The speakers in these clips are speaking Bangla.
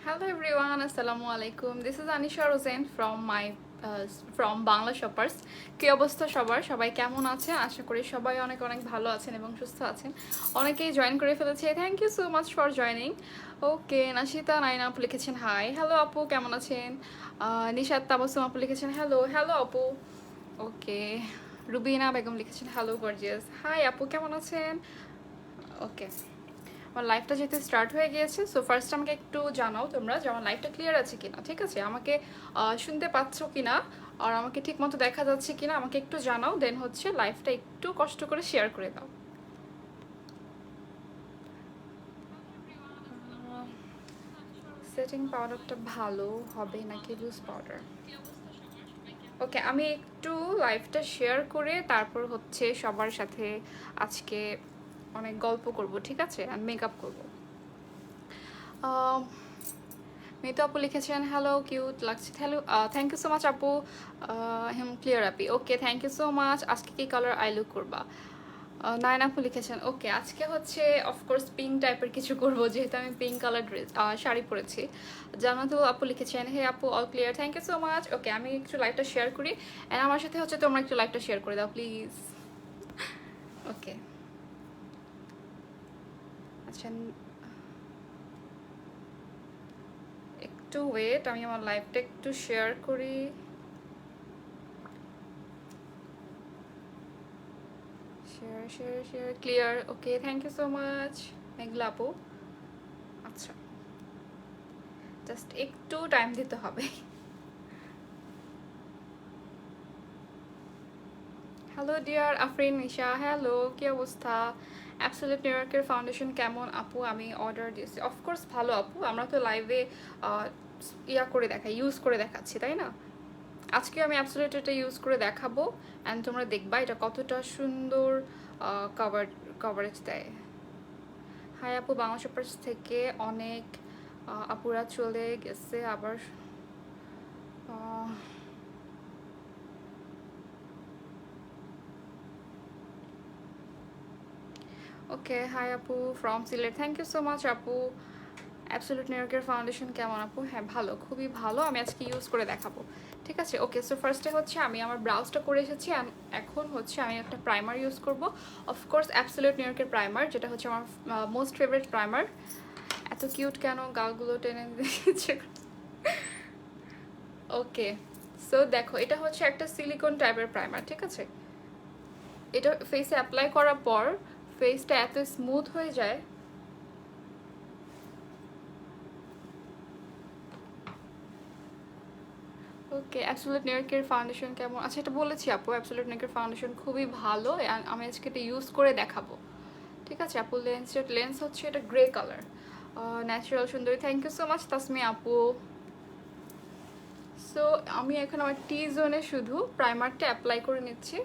Hello everyone, Assalamu alaikum. This is Anisha Rosen from Bangla Shoppers. কি অবস্থা সবার? সবাই কেমন আছেন? আশা করি সবাই অনেক অনেক ভালো আছেন এবং সুস্থ আছেন। অনেকেই জয়েন করে ফেলেছে। Thank you so much for joining. Okay, Nashita Naina আপু লিখেছেন হাই। হ্যালো আপু, কেমন আছেন? নিশাত তাবাসুম আপু লিখেছেন হ্যালো। হ্যালো আপু। ওকে, রুবিনা বেগম লিখেছেন হ্যালো গর্জিয়াস। হাই আপু, কেমন আছেন? ওকে, আমার লাইভটা যেহেতু স্টার্ট হয়ে গিয়েছে, সো ফার্স্ট আমাকে একটু জানাও তোমরা যে আমার লাইভটা ক্লিয়ার আছে কিনা। ঠিক আছে, আমাকে শুনতে পাচ্ছ কিনা আর আমাকে ঠিক মতো দেখা যাচ্ছে কিনা আমাকে একটু জানাও, দেন হচ্ছে লাইভটা একটু কষ্ট করে শেয়ার করে দাও। সেটিং পাউডারটা ভালো হবে নাকি লুজ পাউডার? ওকে, আমি একটু লাইভটা শেয়ার করে তারপর হচ্ছে সবার সাথে আজকে অনেক গল্প করব, ঠিক আছে, আর মেকআপ করবো। মিতু আপু লিখেছেন হ্যালো, কিউট লাগছে। Hello, thank you so much আপু। হেম ক্লিয়ার আপি, okay, thank you so much. আজকে কি কালার আই লুক করবা? নাইন আপু লিখেছেন ওকে, আজকে হচ্ছে অফকোর্স পিঙ্ক টাইপের কিছু করব, যেহেতু আমি পিঙ্ক কালার ড্রেস শাড়ি পরেছি। জানাতুল আপু লিখেছেন হে আপু, all clear, thank you so much. Okay, আমি একটু লাইভটা শেয়ার করি অ্যান্ড আমার সাথে হচ্ছে তোমরা একটু লাইভটা শেয়ার করে দাও প্লিজ। ওকে, আচ্ছা, একটু ওয়েট, আমি আমার লাইভটা একটু শেয়ার করি। Share share share clear, okay, thank you so much Meghla আপু। আচ্ছা, জাস্ট একটু টাইম দিতে হবে। Hello dear Afrin Nisha, hello, কি অবস্থা? অ্যাবসলিউট নিউ ইয়র্কের ফাউন্ডেশন কেমন আপু? আমি অর্ডার দিয়েছি। অফকোর্স ভালো আপু, আমরা তো লাইভে ইয়া করে দেখাই, ইউজ করে দেখাচ্ছি, তাই না? আজকে আমি অ্যাবসলিউট এটা ইউজ করে দেখাবো অ্যান্ড তোমরা দেখবা এটা কতটা সুন্দর কভারেজ দেয়। হাই আপু, বাংলা শপার্স থেকে অনেক আপুরা চলে গেছে আবার। ওকে, হাই আপু from Sylhet, thank you so much আপু। অ্যাবসলিউট নিউ ইয়র্কের ফাউন্ডেশন কেমন আপু? হ্যাঁ ভালো, খুবই ভালো, আমি আজকে ইউজ করে দেখাবো, ঠিক আছে। ওকে, সো ফার্স্টে হচ্ছে আমি আমার ব্রাউজটা করে এসেছি অ্যান্ড এখন হচ্ছে আমি একটা প্রাইমার ইউজ করব। অফকোর্স অ্যাবসলিউট নিউ ইয়র্কের প্রাইমার, যেটা হচ্ছে আমার মোস্ট ফেভারিট প্রাইমার। এত কিউট কেন, গালগুলো টেনে দিচ্ছে। ওকে, সো দেখো এটা হচ্ছে একটা সিলিকন টাইপের প্রাইমার, ঠিক আছে। এটা ফেসে অ্যাপ্লাই করার পর ফেসটা এত স্মুথ হয়ে যায়। ওকে, অ্যাবসলিউট নিউ ইয়র্কের ফাউন্ডেশন কেমন? আচ্ছা, এটা বলেছি আপু, অ্যাবসলিউট নিউ ইয়র্কের ফাউন্ডেশন খুবই ভালো, আমি আজকে এটা ইউজ করে দেখাবো, ঠিক আছে আপু। লেন্স হচ্ছে এটা গ্রে কালার, ন্যাচারাল সুন্দরী, thank you so much Tasmi আপু। সো আমি এখন আমার টি জোনে শুধু প্রাইমারটা অ্যাপ্লাই করে নিচ্ছি,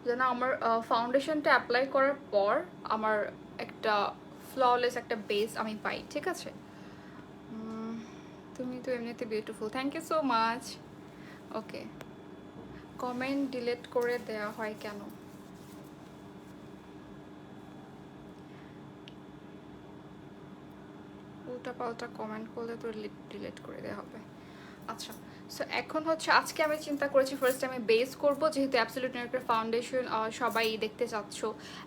যেন আমার ফাউন্ডেশনটা অ্যাপ্লাই করার পর আমার একটা ফ্ললেস একটা বেস আমি পাই, ঠিক আছে। তুমি তো এমনিতে beautiful, thank you so much. Okay, comment delete করে দেওয়া হয় কেন? উল্টা পাল্টা কমেন্ট করলে তো ডিলিট করে দেওয়া হবে। আচ্ছা, সো এখন হচ্ছে আজকে আমি চিন্তা করেছি ফার্স্ট আমি বেস করব, যেহেতু অ্যাবসলিউট নিউ ইয়র্কের ফাউন্ডেশন সবাই দেখতে চাচ্ছ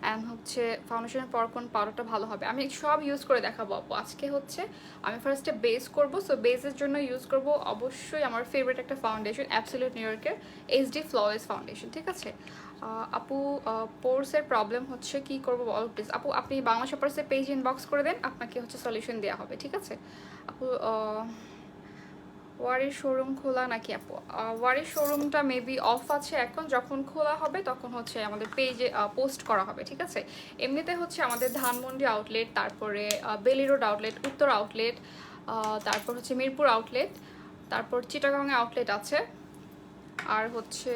অ্যান্ড হচ্ছে ফাউন্ডেশনের পর কোন পাউডারটা ভালো হবে আমি সব ইউজ করে দেখাবো আপু। আজকে হচ্ছে আমি ফার্স্টে বেস করব, সো বেসের জন্য ইউজ করব অবশ্যই আমার ফেভারিট একটা ফাউন্ডেশন, অ্যাবসলিউট নিউ ইয়র্কের এইচডি ফ্ললেস ফাউন্ডেশন, ঠিক আছে। আপু, পোর্সের প্রবলেম হচ্ছে, কি করবো বলো প্লিজ আপু। আপনি বাংলা শপার্সের পেজ ইনবক্স করে দেন, আপনাকে হচ্ছে সলিউশন দেওয়া হবে, ঠিক আছে আপু। ওয়ারির শোরুম খোলা নাকি আপু? ওয়ারির শোরুমটা মেবি অফ আছে এখন, যখন খোলা হবে তখন হচ্ছে আমাদের পেজে পোস্ট করা হবে, ঠিক আছে। এমনিতে হচ্ছে আমাদের ধানমন্ডি আউটলেট, তারপরে বেলি রোড আউটলেট, উত্তর আউটলেট, তারপর হচ্ছে মিরপুর আউটলেট, তারপর চিটাগাংয়ে আউটলেট আছে, আর হচ্ছে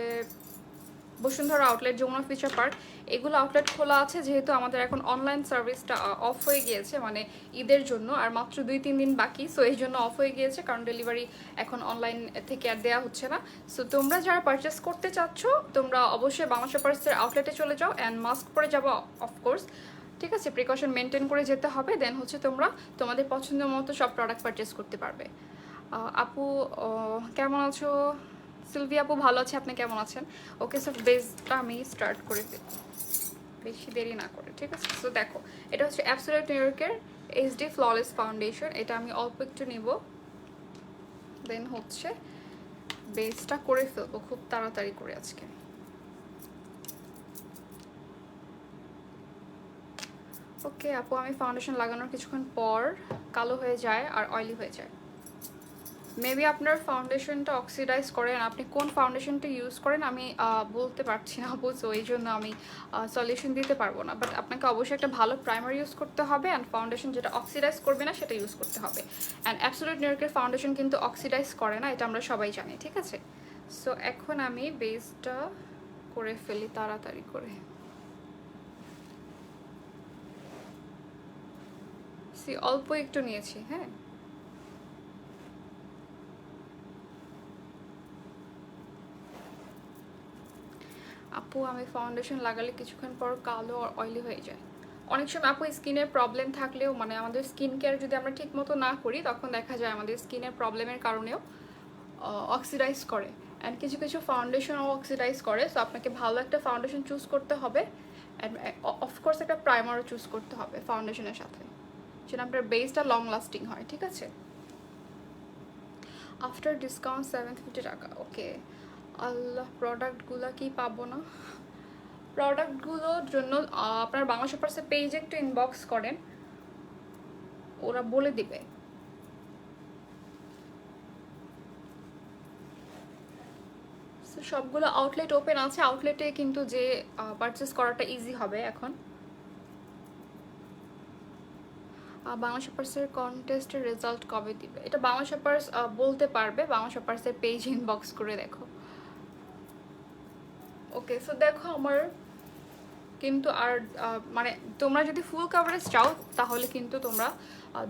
Bashundhara outlet, Jamuna future park, এগুলো আউটলেট খোলা আছে, যেহেতু আমাদের এখন অনলাইন সার্ভিসটা অফ হয়ে গিয়েছে, মানে ঈদের জন্য আর মাত্র 2-3 দিন বাকি, সো এই জন্য অফ হয়ে গিয়েছে, কারণ ডেলিভারি এখন অনলাইন থেকে আর দেওয়া হচ্ছে না। সো তোমরা যারা পারচেস করতে চাচ্ছ তোমরা অবশ্যই বাংলা শপার্সের আউটলেটে চলে যাও অ্যান্ড মাস্ক পরে যাবো অফকোর্স, ঠিক আছে, প্রিকশন মেনটেন করে যেতে হবে, দেন হচ্ছে তোমরা তোমাদের পছন্দ মতো সব প্রোডাক্ট পারচেস করতে পারবে। আপু কেমন আছো? সিলভি আপু ভালো আছে, আপনি কেমন আছেন? ওকে, সো বেসটা আমি স্টার্ট করে দিই বেশি দেরি না করে, ঠিক আছে? সো দেখো, এটা হচ্ছে অ্যাবসোলিউট নিউ ইয়র্কের এইচডি ফ্ললেস ফাউন্ডেশন। এটা আমি অল্প একটু নিব, দেন হচ্ছে বেসটা করে ফেলবো খুব তাড়াতাড়ি করে আজকে। ওকে আপু, আমি ফাউন্ডেশন লাগানোর কিছুক্ষণ পর কালো হয়ে যায় আর অয়েলি হয়ে যায়। মেবি আপনার ফাউন্ডেশনটা অক্সিডাইজ করেন, আপনি কোন ফাউন্ডেশনটা ইউজ করেন আমি বলতে পারছি না আপু, সো এই জন্য আমি সলিউশন দিতে পারবো না। বাট আপনাকে অবশ্যই একটা ভালো প্রাইমার ইউজ করতে হবে, অ্যান্ড ফাউন্ডেশন যেটা অক্সিডাইজ করবে না সেটা ইউজ করতে হবে। অ্যান্ড অ্যাবসোলিউট নিউ ইয়র্কের ফাউন্ডেশন কিন্তু অক্সিডাইজ করে না, এটা আমরা সবাই জানি, ঠিক আছে? সো এখন আমি বেসটা করে ফেলি তাড়াতাড়ি করে। অল্প একটু নিয়েছি, হ্যাঁ। আপু আমি ফাউন্ডেশন লাগালে কিছুক্ষণ পর কালো আর অয়েলি হয়ে যায়। অনেক সময় আপু স্কিনের প্রবলেম থাকলেও, মানে আমাদের স্কিন কেয়ার যদি আমরা ঠিক মতো না করি, তখন দেখা যায় আমাদের স্কিনের প্রবলেমের কারণেও অক্সিডাইজ করে। অ্যান্ড কিছু কিছু ফাউন্ডেশনও অক্সিডাইজ করে। সো আপনাকে ভালো একটা ফাউন্ডেশন চুজ করতে হবে, অ্যান্ড অফকোর্স একটা প্রাইমারও চুজ করতে হবে ফাউন্ডেশনের সাথে, যেন আপনার বেসটা লং লাস্টিং হয়, ঠিক আছে? আফটার ডিসকাউন্ট 750 টাকা, ওকে। আল্লাহ, প্রোডাক্টগুলো কি পাবো না? প্রোডাক্টগুলোর জন্য আপনার বাংলা শপার্সের পেজে একটু ইনবক্স করেন, ওরা বলে দিবে। সবগুলো আউটলেট ওপেন আছে, আউটলেটে কিন্তু যে পারচেস করাটা ইজি হবে এখন। বাংলা শপার্সের কন্টেস্টের রেজাল্ট কবে দিবে? এটা বাংলা শপার্স বলতে পারবে, বাংলা শপার্সের পেজ ইনবক্স করে দেখো। ওকে, সো দেখো আমার কিন্তু আর মানে তোমরা যদি ফুল কভারেজ চাও তাহলে কিন্তু তোমরা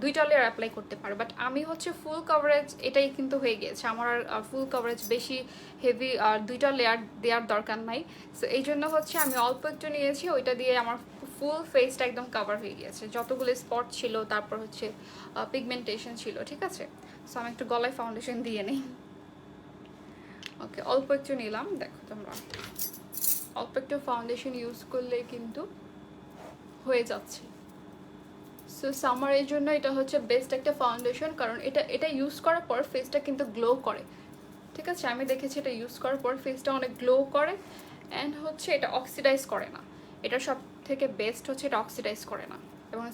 2টা লেয়ার অ্যাপ্লাই করতে পারো, বাট আমি হচ্ছে ফুল কভারেজ এটাই কিন্তু হয়ে গিয়েছে আমার, আর ফুল কভারেজ বেশি হেভি আর 2টা লেয়ার দেওয়ার দরকার নাই। সো এই জন্য হচ্ছে আমি অল্প একটু নিয়েছি, ওইটা দিয়ে আমার ফুল ফেসটা একদম কভার হয়ে গিয়েছে, যতগুলো স্পট ছিল, তারপর হচ্ছে পিগমেন্টেশন ছিল, ঠিক আছে? সো আমি একটু গলায় ফাউন্ডেশন দিয়ে নিই। ওকে, অল্প একটু নিলাম, দেখো তোমরা অল্প একটু ফাউন্ডেশন ইউজ করলে কিন্তু হয়ে যাচ্ছে। সো সামারের জন্য এটা হচ্ছে বেস্ট একটা ফাউন্ডেশন, কারণ এটা ইউজ করার পর ফেসটা কিন্তু গ্লো করে, ঠিক আছে? আমি দেখেছি এটা ইউজ করার পর ফেসটা অনেক গ্লো করে, অ্যান্ড হচ্ছে এটা অক্সিডাইজ করে না। এটা সব থেকে বেস্ট হচ্ছে এটা অক্সিডাইজ করে না, এবং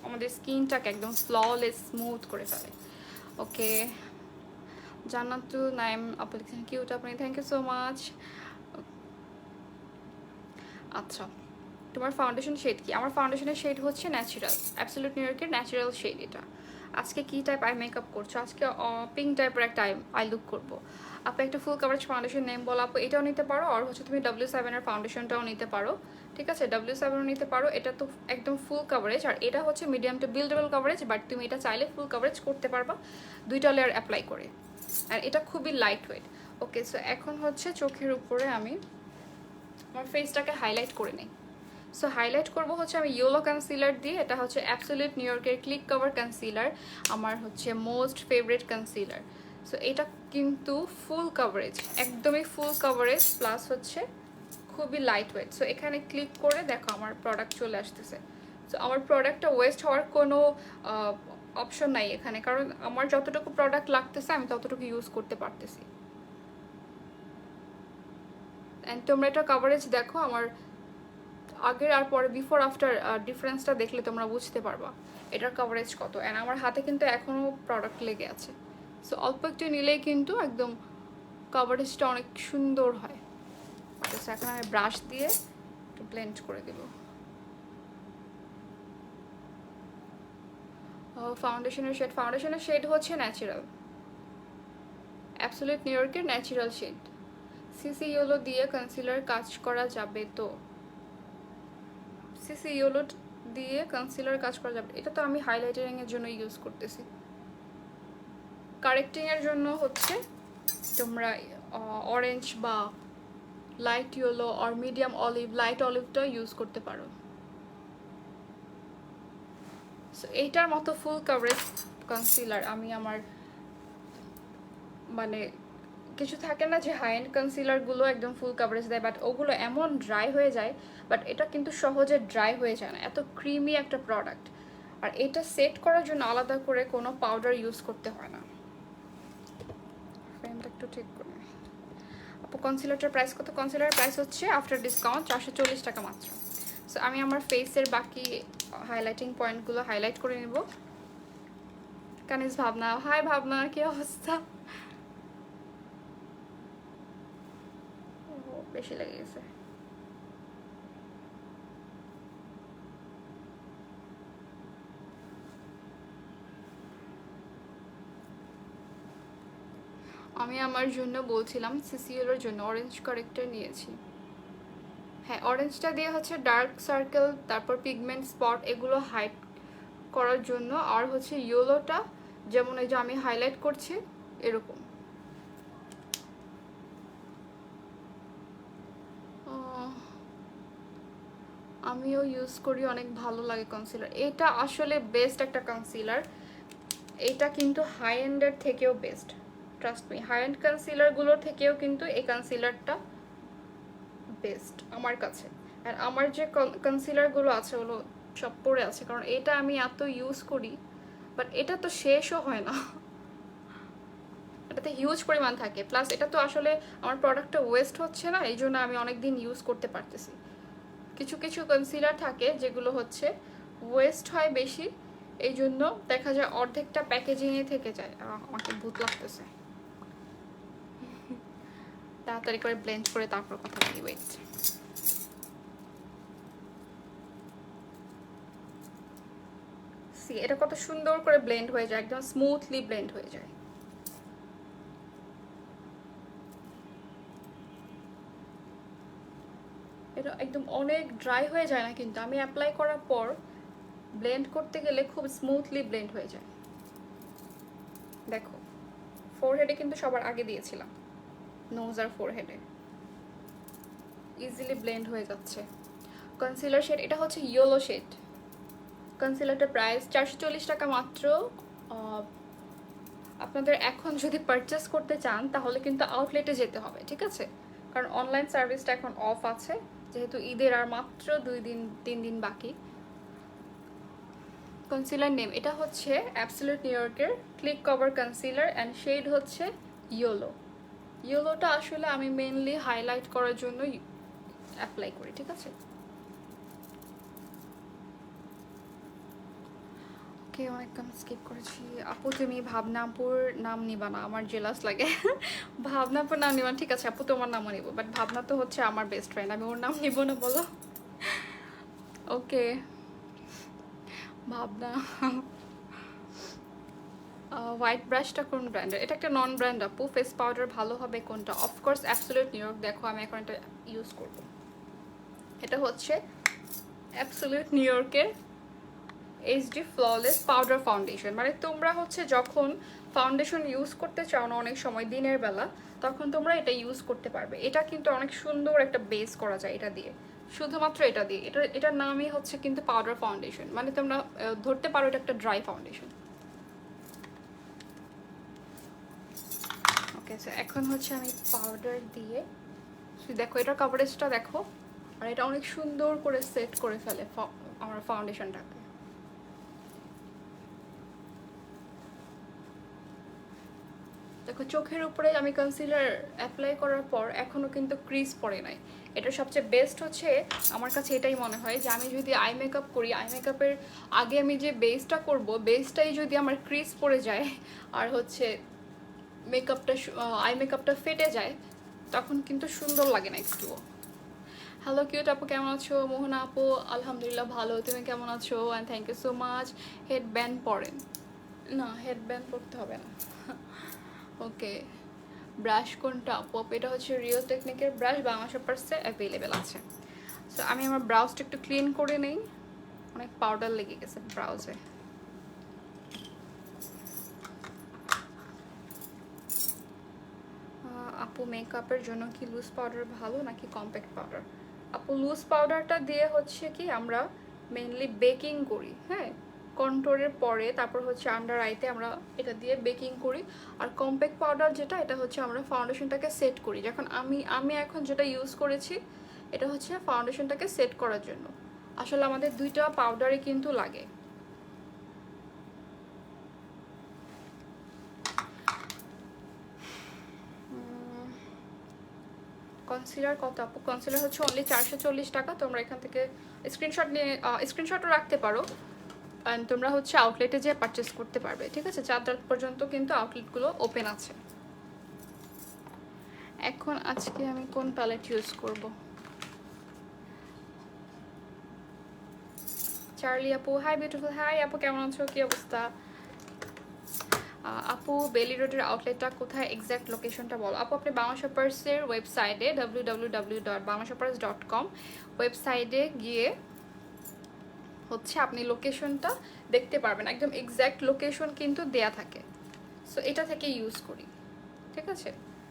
আমাদের স্কিনটাকে একদম ফ্ললেস স্মুথ করে ফেলে। ওকে, জান্নাতুল নাইম আপু লিখছেন কিউট আপনি, থ্যাংক ইউ সো মাচ। আচ্ছা, তোমার ফাউন্ডেশন শেড কি? আমার ফাউন্ডেশনের শেড হচ্ছে ন্যাচারাল, অ্যাবসোলিউট নিউ ইয়র্কের ন্যাচারাল শেড এটা। আজকে কি টাইপ আই মেকআপ করছো? আজকে পিঙ্ক টাইপের একটা আই লুক করবো। আপনি একটা ফুল কাভারেজ ফাউন্ডেশন নেম বলো আপু, এটাও নিতে পারো, আর হচ্ছে তুমি W7 এর ফাউন্ডেশনটাও নিতে পারো, ঠিক আছে? W7ও নিতে পারো, এটা তো একদম ফুল কাভারেজ, আর এটা হচ্ছে medium to buildable coverage, but তুমি এটা চাইলে ফুল কাভারেজ করতে পারবা 2টা লেয়ার অ্যাপ্লাই করে, আর এটা খুবই লাইট ওয়েট। ওকে, সো এখন হচ্ছে চোখের উপরে আমি আমার ফেসটাকে হাইলাইট করে নিই। সো হাইলাইট করবো হচ্ছে আমি ইয়েলো কনসিলার দিয়ে, এটা হচ্ছে অ্যাবসোলিউট নিউ ইয়র্কের ক্লিক কভার কনসিলার, আমার হচ্ছে মোস্ট ফেভারিট কনসিলার। সো এটা কিন্তু ফুল কভারেজ, একদমই ফুল কভারেজ, প্লাস হচ্ছে খুবই লাইট ওয়েট। সো এখানে ক্লিক করে দেখো আমার প্রোডাক্ট চলে আসতেছে। সো আমার প্রোডাক্টটা ওয়েস্ট হওয়ার কোনো অপশন নাই এখানে, কারণ আমার যতটুকু প্রোডাক্ট লাগতেছে আমি ততটুকু ইউজ করতে পারতেছি। অ্যান্ড তোমরা এটা কভারেজ দেখো আমার আগের আর পরে, বিফোর আফটার ডিফারেন্সটা দেখলে তোমরা বুঝতে পারবা এটার কভারেজ কত। অ্যান্ড আমার হাতে কিন্তু এখনও প্রোডাক্ট লেগে আছে। সো অল্প একটু নিলেই কিন্তু একদম কভারেজটা অনেক সুন্দর হয়। আচ্ছা, এখন আমি ব্রাশ দিয়ে একটু ব্লেন্ড করে দেব। ফাউন্ডেশনের শেড হচ্ছে ন্যাচারাল, অ্যাবসোলিউট নিউ ইয়র্কের ন্যাচারাল শেড। সিসি ইয়েলো দিয়ে কনসিলার কাজ করা যাবে তো? সিসি ইয়েলো দিয়ে কনসিলার কাজ করা যাবে, এটা তো আমি হাইলাইটারিং এর জন্য ইউজ করতেছি। কারেক্টিং এর জন্য হচ্ছে তোমরা অরেঞ্জ বা লাইট ইয়েলো আর মিডিয়াম অলিভ, লাইট অলিভটা ইউজ করতে পারো। সো এইটার মতো ফুল কাভারেজ কনসিলার আমি আমার মানে কিছু থাকে না যে হাই এন্ড কনসিলারগুলো একদম ফুল কাভারেজ দেয়, বাট ওগুলো এমন ড্রাই হয়ে যায়, বাট এটা কিন্তু সহজে ড্রাই হয়ে যায় না, এত ক্রিমি একটা প্রোডাক্ট। আর এটা সেট করার জন্য আলাদা করে কোনো পাউডার ইউজ করতে হয় না। ফ্রেমটা একটু ঠিক করে। আপু কনসিলারটার প্রাইস কত? কনসিলারের প্রাইস হচ্ছে আফটার ডিসকাউন্ট 440 টাকা মাত্র। সো আমি আমার ফেসের বাকি হাইলাইটিং পয়েন্টগুলো হাইলাইট করে নেব। কানিজ ভাবনা, হাই ভাবনা, কি অবস্থা? বেশি লেগে গেছে। আমি আমার জন্য বলছিলাম সিসিএলের জন্য অরেঞ্জ কারেক্টার নিয়েছি। হ্যাঁ, অরেঞ্জটা দিয়ে হচ্ছে ডার্ক সার্কেল, তারপর পিগমেন্ট স্পট এগুলো হাইড করার জন্য। আর হচ্ছে ইয়েলোটা যেমন এই যে আমি হাইলাইট করছি এরকম। আমিও ইউজ করি, অনেক ভালো লাগে কনসিলার। এটা আসলে বেস্ট একটা কনসিলার। এটা কিন্তু হাই এন্ডের থেকেও best, trust me. High end কনসিলারগুলোর থেকেও কিন্তু এই কনসিলারটা বেস্ট আমার কাছে। আর আমার যে কনসিলারগুলো আছে ওগুলো সব পড়ে আছে, কারণ এটা আমি এত ইউজ করি, বাট এটা তো শেষও হয় না, এটাতে হিউজ পরিমাণ থাকে। প্লাস এটা তো আসলে আমার প্রোডাক্টটা ওয়েস্ট হচ্ছে না, এই জন্য আমি অনেক দিন ইউজ করতে পারতেছি। কিছু কিছু কনসিলার থাকে যেগুলো হচ্ছে ওয়েস্ট হয় বেশি, এই জন্য দেখা যায় অর্ধেকটা প্যাকেজিংয়ে থেকে যায়। আমাকে ভূত লাগতেছে, তাড়াতাড়ি করে ব্লেন্ড করে তারপর কথা বলি। ওয়েট, সি এটা কত সুন্দর করে ব্লেন্ড হয়ে যায়, একদম স্মুথলি ব্লেন্ড হয়ে যায়। এটা একদম অনেক ড্রাই হয়ে যায় না, কিন্তু আমি অ্যাপ্লাই করার পর ব্লেন্ড করতে গেলে খুব স্মুথলি ব্লেন্ড হয়ে যায়। দেখো, ফোরহেডে কিন্তু সবার আগে দিয়েছিলাম, নোজ আর ফোরহেডে ইজিলি ব্লেন্ড হয়ে যাচ্ছে। কনসিলার শেড, এটা হচ্ছে ইয়েলো শেড। কনসিলারটার প্রাইস 440 টাকা মাত্র। আপনাদের এখন যদি পারচেস করতে চান তাহলে কিন্তু আউটলেটে যেতে হবে, ঠিক আছে? কারণ অনলাইন সার্ভিসটা এখন অফ আছে, যেহেতু ঈদের আর মাত্র 2-3 দিন বাকি। কনসিলার নেম এটা হচ্ছে অ্যাবসলিউট নিউ ইয়র্কের click cover concealer and shade হচ্ছে ইয়েলো। ইয়েলোটা আসলে আমি মেনলি হাইলাইট করার জন্য অ্যাপ্লাই করি, ঠিক আছে? ওকে, অনেকক্ষণ স্কিপ করেছি। আপু তুমি ভাবনাপুর নাম নিবা না, আমার জেলাস লাগে। ভাবনাপুর নাম নিবা, ঠিক আছে আপু তোমার নামও নিব, বাট ভাবনা তো হচ্ছে আমার বেস্ট ফ্রেন্ড, আমি ওর নাম নিব না, বলো। ওকে ভাবনা। হোয়াইট ব্রাশটা কোন ব্র্যান্ডের? এটা একটা নন ব্র্যান্ড আপু। ফেস পাউডার ভালো হবে কোনটা? Of course absolute new York. দেখো আমি এখন এটা ইউজ করব, এটা হচ্ছে অ্যাবসলিউট নিউ ইয়র্কের এইচডি ফ্ললেস পাউডার ফাউন্ডেশন। মানে তোমরা হচ্ছে যখন ফাউন্ডেশন ইউজ করতে চাও না অনেক সময় দিনের বেলা, তখন তোমরা এটা ইউজ করতে পারবে। এটা কিন্তু অনেক সুন্দর একটা বেস করা যায় এটা দিয়ে, শুধুমাত্র এটা দিয়ে। এটার নামই হচ্ছে কিন্তু পাউডার ফাউন্ডেশন, মানে তোমরা ধরতে পারো এটা একটা ড্রাই ফাউন্ডেশন। ওকে, সো এখন হচ্ছে আমি পাউডার দিয়ে, দেখো এটার কভারেজটা দেখো, আর এটা অনেক সুন্দর করে সেট করে ফেলে আমার ফাউন্ডেশনটাকে। দেখো চোখের উপরে আমি কনসিলার অ্যাপ্লাই করার পর এখনও কিন্তু ক্রিজ পড়ে নাই। এটা সবচেয়ে বেস্ট হচ্ছে আমার কাছে, এটাই মনে হয় যে আমি যদি আই মেকআপ করি, আই মেকআপের আগে আমি যে বেসটা করব, বেসটাই যদি আমার ক্রিজ পড়ে যায় আর হচ্ছে মেকআপটা আই মেকআপটা ফেটে যায়, তখন কিন্তু সুন্দর লাগে না একটুও। হ্যালো কিউট আপু, কেমন আছো? মোহনা আপু আলহামদুলিল্লাহ ভালো, তুমি কেমন আছো? And thank you so much. Head band পরেন না, হেড ব্যান্ড পরতে হবে না। ওকে, ব্রাশ কোনটা আপু? এটা হচ্ছে রিও টেকনিকের ব্রাশ, বাংলা শপার্সে অ্যাভেলেবেল আছে। সো আমি আমার ব্রাউজটা একটু ক্লিন করে নেই, অনেক পাউডার লেগে গেছে ব্রাউজে। আপু মেকআপের জন্য কি লুজ পাউডার ভালো নাকি কম্প্যাক্ট পাউডার? আপু লুজ পাউডারটা দিয়ে হচ্ছে কি আমরা মেইনলি বেকিং করি, হ্যাঁ, কন্ট্রোলের পরে তারপর হচ্ছে আন্ডার আইতে আমরা এটা দিয়ে বেকিং করি। আর কম্প্যাক্ট পাউডার যেটা, এটা হচ্ছে আমরা ফাউন্ডেশনটাকে সেট করি। যখন আমি এখন যেটা ইউজ করেছি, এটা হচ্ছে ফাউন্ডেশনটাকে সেট করার জন্য। আসলে আমাদের দুইটা পাউডারই কিন্তু লাগে। কনসিলার কত আপু? কনসিলার হচ্ছে অনলি 440 টাকা। তোমরা এখান থেকে স্ক্রিনশট নিয়ে স্ক্রিনশটও রাখতে পারো, অ্যান্ড তোমরা হচ্ছে আউটলেটে যেয়ে পারচেস করতে পারবে। ঠিক আছে, 4 রাত পর্যন্ত কিন্তু আউটলেটগুলো ওপেন আছে। এখন আজকে আমি কোন প্যালেট ইউজ করব? চার্লি আপু, হাই বিউটিফুল, হাই আপু, কেমন আছো, কি অবস্থা? আপু বেলি রোডের আউটলেটটা কোথায়, এক্স্যাক্ট লোকেশনটা বলো। আপু আপনি বাংলা শপার্সের ওয়েবসাইটে www.banglashoppers.com ওয়েবসাইটে গিয়ে হচ্ছে আপনি লোকেশনটা দেখতে পারবেন, একদম এক্স্যাক্ট লোকেশন কিন্তু দেয়া থাকে। সো এটা থেকে ইউজ করি, ঠিক আছে,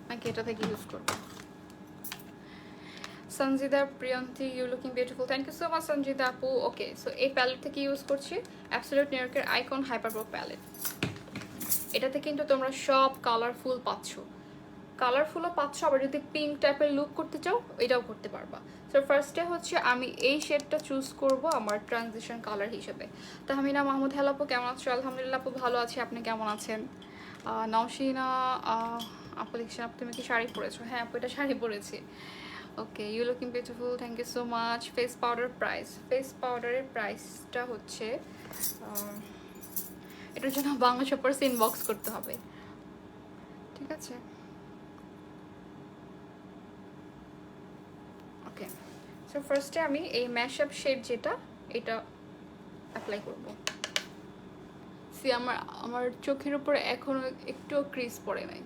নাকি এটা থেকে ইউজ করব? Sanjida Priyonti, you looking beautiful, thank you so much Sanjida আপু। ওকে, সো এই প্যালেট থেকে ইউজ করছি অ্যাবসলিউট নিউ ইয়র্কের আইকন হাইপার প্রো প্যালেট। এটাতে কিন্তু তোমরা সব কালারফুল পাচ্ছ, কালারফুলও পাচ্ছ, আবার যদি পিঙ্ক টাইপের লুক করতে চাও এটাও করতে পারবা। সো ফার্স্টে হচ্ছে আমি এই শেডটা চুজ করব আমার ট্রানজিশন কালার হিসেবে। তাহমিনা মাহমুদ, হ্যালো আপু, কেমন আছো? আলহামদুলিল্লাহ আপু, ভালো আছি, আপনি কেমন আছেন? নওশিনা আপু লিখছেন, আপু তুমি কি শাড়ি পরেছো? হ্যাঁ আপু, এটা শাড়ি পরেছি। Okay, you looking beautiful, thank you so much. Face powder price, face পাউডারের প্রাইসটা হচ্ছে এটার জন্য বাংলা শপার্স ইনবক্স করতে হবে, ঠিক আছে? ওকে, সো ফার্স্টে আমি এই ম্যাশআপ শেড যেটা, এটা অ্যাপ্লাই করব। সি আমার আমার চোখের উপরে এখনো একটু ক্রিজ পড়ে নাই।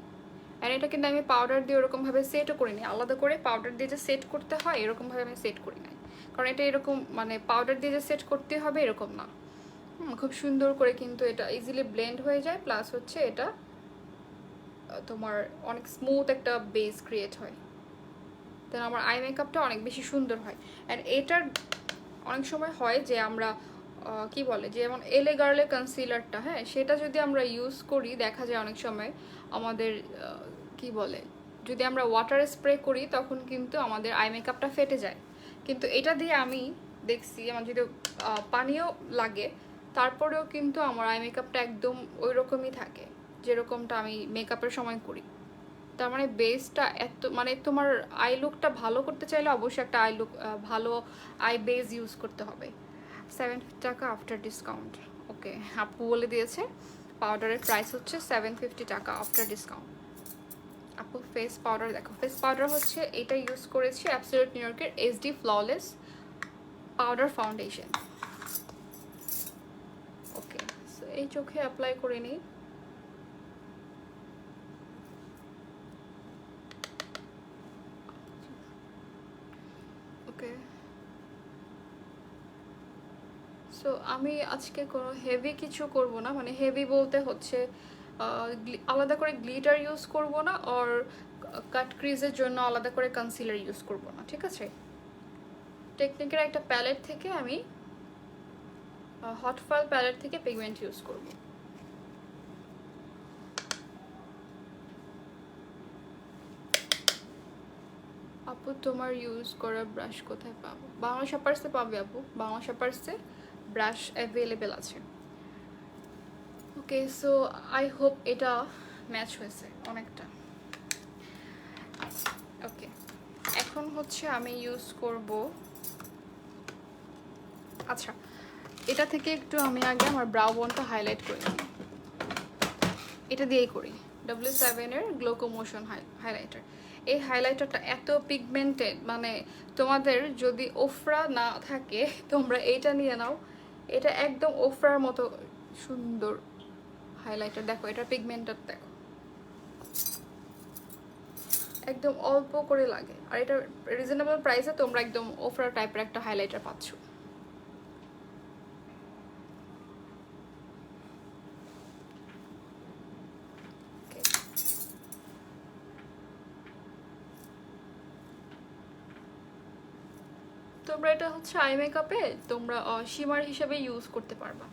আর এটা কিন্তু আমি পাউডার দিয়ে ওরকমভাবে সেটও করিনি, আলাদা করে পাউডার দিয়ে যে সেট করতে হয় এরকমভাবে আমি সেট করি নাই। কারণ এটা এরকম মানে পাউডার দিয়ে যে সেট করতে হবে এরকম না। খুব সুন্দর করে কিন্তু এটা ইজিলি ব্লেন্ড হয়ে যায়, প্লাস হচ্ছে এটা তোমার অনেক স্মুথ একটা বেস ক্রিয়েট হয়, দেন আমার আই মেকআপটা অনেক বেশি সুন্দর হয়। অ্যান্ড এটার অনেক সময় হয় যে আমরা কি বলে, যেমন এলে গার্লে কনসিলারটা, হ্যাঁ সেটা যদি আমরা ইউজ করি দেখা যায় অনেক সময় আমাদের কি বলে, যদি আমরা ওয়াটার স্প্রে করি তখন কিন্তু আমাদের আই মেকআপটা ফেটে যায়। কিন্তু এটা দিয়ে আমি দেখছি আমার যদি পানিও লাগে তারপরেও কিন্তু আমার আই মেকআপটা একদম ওই রকমই থাকে যেরকমটা আমি মেকআপের সময় করি। তার মানে বেসটা এত মানে তোমার আই লুকটা ভালো করতে চাইলে অবশ্যই একটা আই লুক ভালো আই বেস ইউজ করতে হবে। 750 টাকা আফটার ডিসকাউন্ট। ওকে, আপু বলে দিয়েছে পাউডারের প্রাইস হচ্ছে 750 টাকা আফটার ডিসকাউন্ট। আপু ফেস পাউডার দেখো, ফেস পাউডার হচ্ছে এটা ইউজ করেছি অ্যাবসলিউট নিউ ইয়র্কের এইচডি ফ্ললেস পাউডার ফাউন্ডেশন। ওকে, সো এই চোখে অ্যাপ্লাই করে নিই। ওকে, সো আমি আজকে কোনো হেভি কিছু করব না, মানে হেভি বলতে হচ্ছে আলাদা করে গ্লিটার ইউজ করব না, আর কাট ক্রিজের জন্য আলাদা করে কনসিলার ইউজ করব না, ঠিক আছে? টেকনিকের একটা প্যালেট থেকে আমি হট ফয়েল প্যালেট থেকে পিগমেন্ট ইউজ করব। আপু তোমার ইউজ করা ব্রাশ কোথায় পাবো? বাংলা শপার্সে পাবে আপু, বাংলা শপার্সে ব্রাশ অ্যাভেলেবেল আছে। ওকে, সো আই হোপ এটা ম্যাচ হয়েছে অনেকটা। ওকে, এখন হচ্ছে আমি ইউজ করব, আচ্ছা এটা থেকে একটু আমি আগে আমার ব্রাউ বোনটা হাইলাইট করে নিই, এটা দিয়েই করি, W7 এর গ্লোকো মোশন হাইলাইটার। এই হাইলাইটারটা এত পিগমেন্টেড, মানে তোমাদের যদি ওফরা না থাকে তোমরা এইটা নিয়ে নাও, এটা একদম ওফরার মতো সুন্দর হাইলাইটার। দেখো এটা পিগমেন্টার, দেখো একদম অল্প করে লাগে, আর এটা রিজনেবল প্রাইসে তোমরা একদম ওফরা টাইপের একটা হাইলাইটার পাচ্ছ। তোমরা এটা হচ্ছে আই মেকআপে তোমরা শিমার হিসেবে ইউজ করতে পারবা।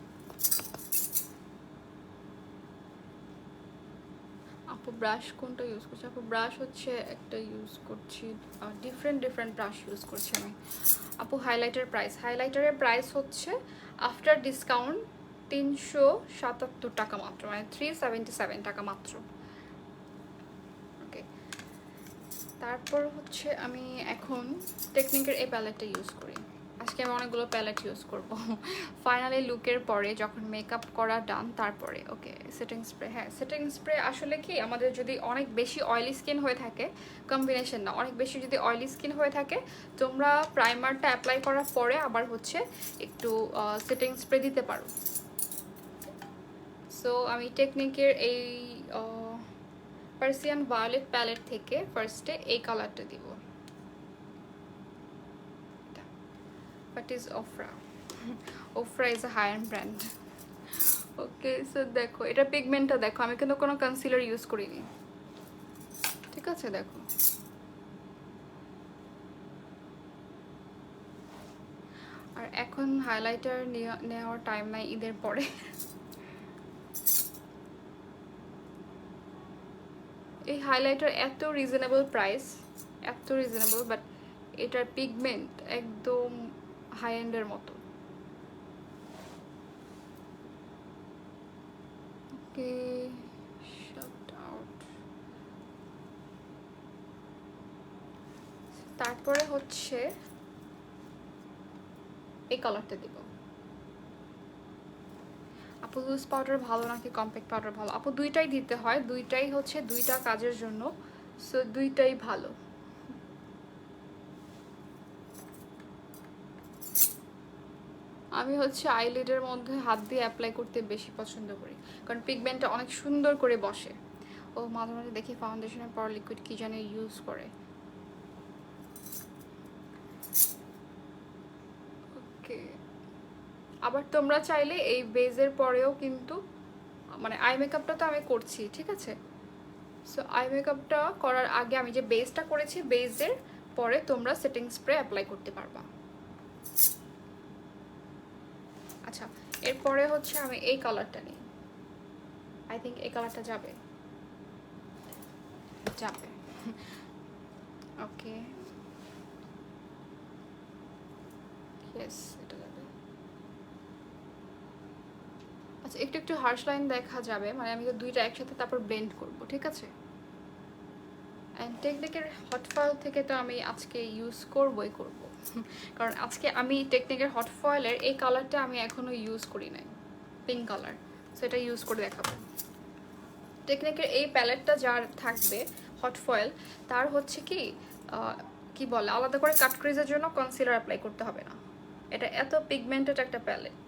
ব্রাশ কোনটা ইউজ করছি? আপু ব্রাশ হচ্ছে একটা ইউজ করছি, ডিফারেন্ট ব্রাশ ইউজ করছি আমি। আপু হাইলাইটারের প্রাইস হচ্ছে আফটার ডিসকাউন্ট 377 টাকা মাত্র, মানে 377 টাকা মাত্র। ওকে, তারপর হচ্ছে আমি এখন টেকনিকের এই প্যালেটটা ইউজ করি। আজকে আমি অনেকগুলো প্যালেট ইউজ করব ফাইনালি লুকের পরে, যখন মেকআপ করা ডান তারপরে। ওকে, সেটিং স্প্রে। হ্যাঁ, সেটিং স্প্রে আসলে কি, আমাদের যদি অনেক বেশি অয়েলি স্কিন হয়ে থাকে, কম্বিনেশন না, অনেক বেশি যদি অয়েলি স্কিন হয়ে থাকে, তোমরা প্রাইমারটা অ্যাপ্লাই করার পরে আবার হচ্ছে একটু সেটিং স্প্রে দিতে পারো। সো আমি টেকনিকের এই পার্সিয়ান ভায়োলেট প্যালেট থেকে ফার্স্টে এই কালারটা দিব। What is Ofra? Ofra is a high-end brand. Okay, so দেখো এটা পিগমেন্টটা দেখো, আমি কিন্তু কোনো কনসিলার ইউজ করিনি, ঠিক আছে? দেখো আর এখন হাইলাইটার নেওয়ার টাইম নাই ঈদের পরে। এই হাইলাইটার এত রিজনেবল প্রাইস, এত রিজনেবল, বাট এটার পিগমেন্ট একদম হাই এন্ডের মতো। ওকে, শাট আউট। তারপরে হচ্ছে এই কালারটা দিব। আপু লুজ পাউডার ভালো নাকি কম্প্যাক্ট পাউডার ভালো? আপু দুইটাই দিতে হয়, দুইটাই হচ্ছে দুইটা কাজের জন্য, সো দুইটাই ভালো। আমি হচ্ছে আইলিডের মধ্যে হাত দিয়ে অ্যাপ্লাই করতে বেশি পছন্দ করি, কারণ পিগমেন্টটা অনেক সুন্দর করে বসে। ও মাঝে মাঝে দেখি ফাউন্ডেশনের পর লিকুইড কি জানি ইউজ করে। ওকে, আবার তোমরা চাইলে এই বেজের পরেও কিন্তু, মানে আই মেকআপটা তো আমি করছি, ঠিক আছে? সো আই মেকআপটা করার আগে আমি যে বেসটা করেছি, বেজের পরে তোমরা সেটিং স্প্রে অ্যাপ্লাই করতে পারবা। আচ্ছা, এরপরে হচ্ছে আমি এই কালারটা নিই। আই থিঙ্ক এই কালারটা যাবে। ওকে, ইয়েস, এটা যাবে। আচ্ছা, একটু একটু হার্শ লাইন দেখা যাবে, মানে আমি তো দুইটা একসাথে তারপর ব্লেন্ড করব, ঠিক আছে? অ্যান্ড টেকনিকের হট ফয়েল থেকে তো আমি আজকে ইউজ করবই করব, কারণ আজকে আমি টেকনিকের হট ফয়েলের এই কালারটা আমি এখনও ইউজ করি নাই, পিঙ্ক কালার, সো এটা ইউজ করে দেখাবো। টেকনিকের এই প্যালেটটা যার থাকবে হট ফয়েল, তার হচ্ছে কি কি বলে, আলাদা করে কাট ক্রিজের জন্য কনসিলার অ্যাপ্লাই করতে হবে না। এটা এত পিগমেন্টেড একটা প্যালেট।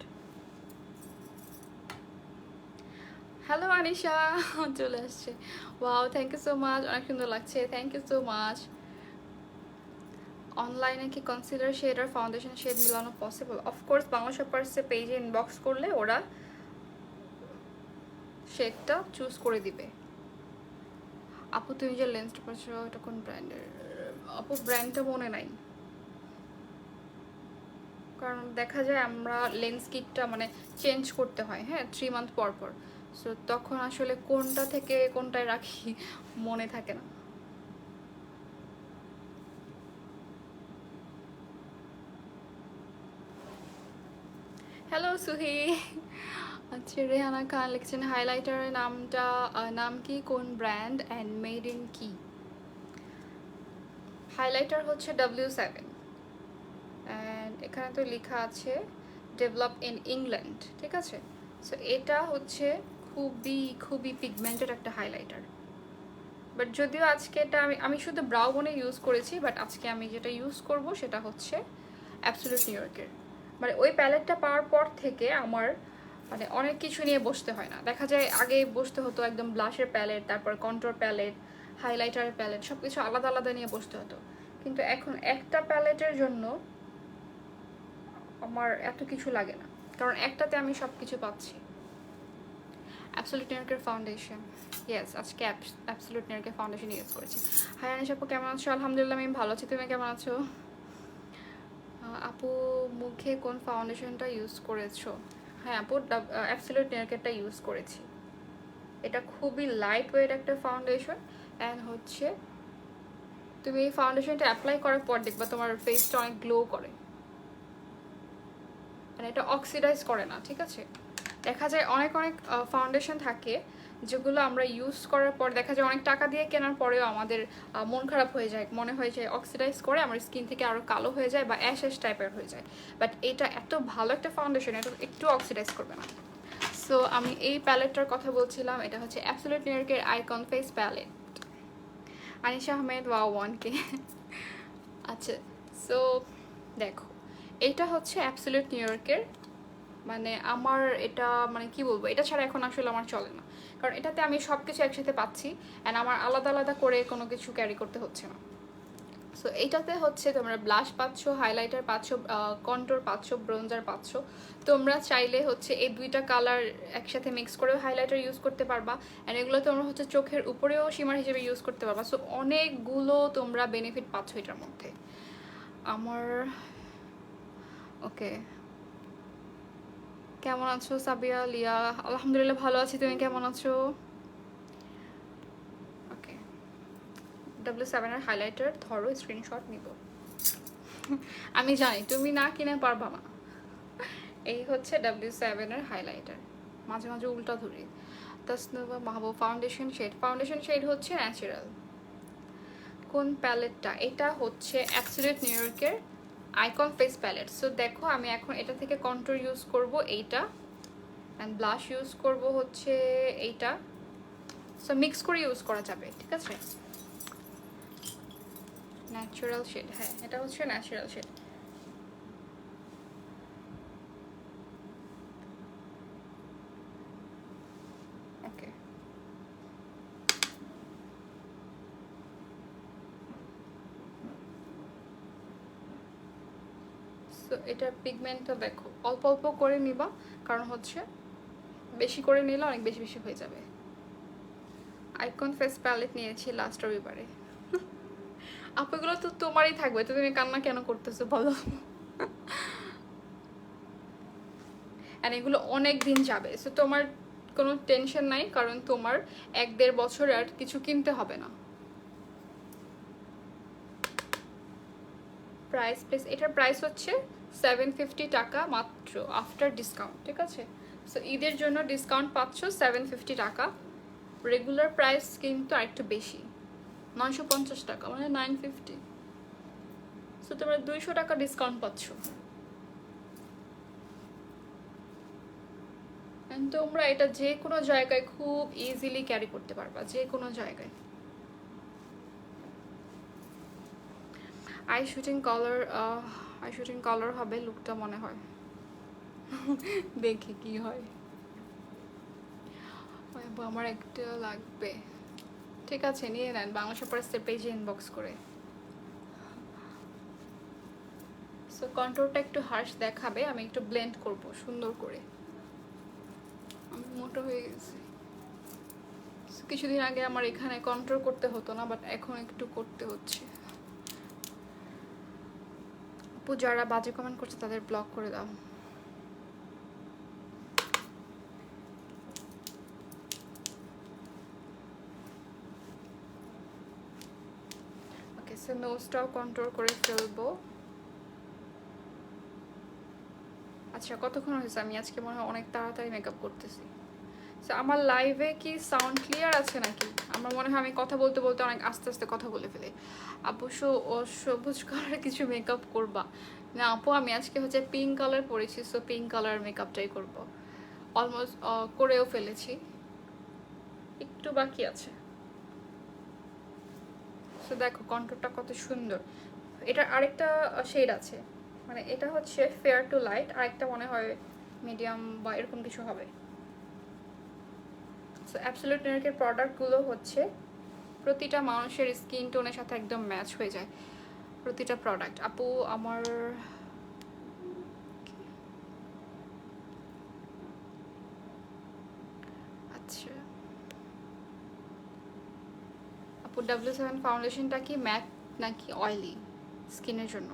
হ্যালো আনিশা, চলে আসছে। Wow, thank you so much, অনেক সুন্দর লাগছে, থ্যাংক ইউ সো মাচ। অনলাইনে কি কনসিলার শেড আর ফাউন্ডেশন শেড মিলানো পসিবল? অফকোর্স, বাংলা শপার্সে পেজে ইনবক্স করলে ওরা শেডটা চুজ করে দিবে। আপু তুমি যে লেন্সটা পড়ছো এটা কোন ব্র্যান্ডের? আপু ব্র্যান্ডটা মনে নাই, কারণ দেখা যায় আমরা লেন্স কিটটা মানে চেঞ্জ করতে হয়, হ্যাঁ, 3 মান্থ পর পর, সো তখন আসলে কোনটা থেকে কোনটায় রাখি মনে থাকে না। হ্যালো সুহি। আচ্ছা, রেহানা খান লিখছেন হাইলাইটারের নামটা নাম কি, কোন ব্র্যান্ড অ্যান্ড মেড ইন কি? হাইলাইটার হচ্ছে W7, অ্যান্ড এখানে তো লেখা আছে ডেভেলপ ইন ইংল্যান্ড, ঠিক আছে? সো এটা হচ্ছে খুবই খুবই পিগমেন্টেড একটা হাইলাইটার, বাট যদিও আজকে এটা আমি শুধু ব্রাউ বনে ইউজ করেছি, বাট আজকে আমি যেটা ইউজ করব সেটা হচ্ছে অ্যাবসলিউট নিউ ইয়র্কের। মানে ওই প্যালেটটা পাওয়ার পর থেকে আমার মানে অনেক কিছু নিয়ে বসতে হয় না। দেখা যায় আগে বসতে হতো একদম ব্লাশের প্যালেট, তারপর কন্ট্রোর প্যালেট, হাইলাইটারের প্যালেট, সব কিছু আলাদা আলাদা নিয়ে বসতে হতো, কিন্তু এখন একটা প্যালেটের জন্য আমার এত কিছু লাগে না, কারণ একটাতে আমি সব কিছু পাচ্ছি। অ্যাবসলিউট নিউ ইয়র্কের ফাউন্ডেশন, ইয়েস, আজকে অ্যাবসলিউট নিউ ইয়র্কের ফাউন্ডেশন ইউজ করেছি। হাই আনিস আপু, কেমন আছো? আলহামদুলিল্লাহ, আমি ভালো আছি, তুমি কেমন আছো? আপু মুখে কোন ফাউন্ডেশনটা ইউজ করেছো? হ্যাঁ আপু, অ্যাবসলিউট নিউ ইয়র্কেরটা ইউজ করেছি। এটা খুবই লাইট ওয়েট একটা ফাউন্ডেশন অ্যান্ড হচ্ছে তুমি এই ফাউন্ডেশনটা অ্যাপ্লাই করার পর দেখবা তোমার ফেসটা অনেক গ্লো করে, মানে এটা অক্সিডাইজ করে না, ঠিক আছে? দেখা যায় অনেক অনেক ফাউন্ডেশন থাকে যেগুলো আমরা ইউজ করার পর দেখা যায় অনেক টাকা দিয়ে কেনার পরেও আমাদের মন খারাপ হয়ে যায়, মনে হয় যে অক্সিডাইজ করে আমার স্কিন থেকে আরও কালো হয়ে যায় বা অ্যাশ অ্যাশ টাইপের হয়ে যায়। বাট এটা এত ভালো একটা ফাউন্ডেশন, এটা একটু অক্সিডাইজ করবে না। সো আমি এই প্যালেটটার কথা বলছিলাম, এটা হচ্ছে অ্যাবসলিউট নিউ ইয়র্কের icon face palette, Anisha Ahmed wow 1K। আচ্ছা, সো দেখো এটা হচ্ছে অ্যাবসলিউট নিউ ইয়র্কের, মানে আমার এটা মানে কি বলবো, এটা ছাড়া এখন আসলে আমার চলে না, কারণ এটাতে আমি সব কিছু একসাথে পাচ্ছি অ্যান্ড আমার আলাদা আলাদা করে কোনো কিছু ক্যারি করতে হচ্ছে না। সো এইটাতে হচ্ছে তোমরা ব্লাশ পাচ্ছ, হাইলাইটার পাচ্ছ, কন্ট্রোর পাচ্ছ, ব্রোঞ্জার পাচ্ছ। তোমরা চাইলে হচ্ছে এই দুইটা কালার একসাথে মিক্স করেও হাইলাইটার ইউজ করতে পারবা অ্যান্ড এগুলো তোমরা হচ্ছে চোখের উপরেও শিমার হিসেবে ইউজ করতে পারবা। সো অনেকগুলো তোমরা বেনিফিট পাচ্ছ এটার মধ্যে। আমার ওকে, কেমন আছো সাবিয়া লিয়া? আলহামদুলিল্লাহ ভালো আছি, তুমি কেমন আছো? ওকে, W7 এর হাইলাইটার ধরো, স্ক্রিনশট নিব। আমি জানি তুমি না কিনে পারবা না। এই হচ্ছে W7 এর হাইলাইটার, মাঝে মাঝে উল্টা ধরি। তাসনুবা মাহবুব ফাউন্ডেশন শেড হচ্ছে ন্যাচারাল। কোন প্যালেটটা? এটা হচ্ছে অ্যাবসলিউট নিউ ইয়র্কের আইকন ফেস প্যালেট। সো দেখো আমি এখন এটা থেকে কন্ট্রোর ইউজ করব এইটা, অ্যান্ড ব্লাশ ইউজ করব হচ্ছে এইটা। সো মিক্স করে ইউজ করা যাবে, ঠিক আছে? ন্যাচারাল শেড, হ্যাঁ এটা হচ্ছে ন্যাচারাল শেড। ওকে, সো এটার পিগমেন্টটা দেখো, অল্প অল্প করে নিবা, কারণ হচ্ছে বেশি করে নিলে অনেক বেশি বেশি হয়ে যাবে। আইকন ফেস প্যালেট নিয়েছি লাস্ট রবিবারে। আপুগুলো তো তোমারই থাকবে, তো তুমি কান্না কেন করতেছো বলো? অ্যান্ড এগুলো অনেক দিন যাবে, সো তোমার কোনো টেনশন নাই, কারণ তোমার 1-1.5 বছর আর কিছু কিনতে হবে না। প্রাইস প্লেস, এটার প্রাইস হচ্ছে 750 টাকা মাত্র আফটার ডিসকাউন্ট, ঠিক আছে? সো ঈদের জন্য ডিসকাউন্ট পাচ্ছ 750 টাকা। রেগুলার প্রাইস কিন্তু আরেকটু বেশি, 950 টাকা, মানে 950। সো তোমরা 200 টাকা ডিসকাউন্ট পাচ্ছ। তোমরা এটা যে কোনো জায়গায় খুব ইজিলি ক্যারি করতে পারবা, যে কোনো জায়গায়। আই শুটিং কালার হবে লুকটা মনে হয়। দেখি কি হয়। আমার একটা লাগবে, ঠিক আছে নিয়ে নেন বাংলা শপার্সের পেজে ইনবক্স করে। সো কন্ট্রোলটা একটু হার্শ দেখাবে, আমি একটু ব্লেন্ড করব সুন্দর করে। আমি মোটা হয়ে গেছি, কিছুদিন আগে আমার এখানে কন্ট্রোল করতে হতো না, বাট এখন একটু করতে হচ্ছে। আপু যারা বাজে কমেন্ট করছে তাদের ব্লক করে দাও। ওকে, সো নোজটাও কন্ট্রোল করে ফেলবো। আচ্ছা কতক্ষণ হয়েছে? আমি আজকে মনে হয় অনেক তাড়াতাড়ি মেকআপ করতেছি। সো আমার লাইভে কি সাউন্ড ক্লিয়ার আছে নাকি? আমার মনে হয় আমি কথা বলতে বলতে অনেক আস্তে আস্তে কথা বলে ফেলি। অবশ্য ও সবুজ কালার কিছু মেকআপ করবা না আপু? আমি আজকে হচ্ছে পিঙ্ক কালার পরেছি, সো পিঙ্ক কালার মেকআপটাই করব। অলমোস্ট করেও ফেলেছি, একটু বাকি আছে। সো দেখো কন্ট্রোলটা কত সুন্দর। এটার আরেকটা শেড আছে, মানে এটা হচ্ছে ফেয়ার টু লাইট, আরেকটা মনে হয় মিডিয়াম বা এরকম কিছু হবে। সো অ্যাবসলিউট নিউ ইয়র্কের প্রোডাক্টগুলো হচ্ছে প্রতিটা মানুষের স্কিন টোনের সাথে একদম ম্যাচ হয়ে যায় প্রতিটা প্রোডাক্ট। আপু আমার আচ্ছা আপু W7 ফাউন্ডেশনটা কি ম্যাট নাকি অয়েলি স্কিনের জন্য?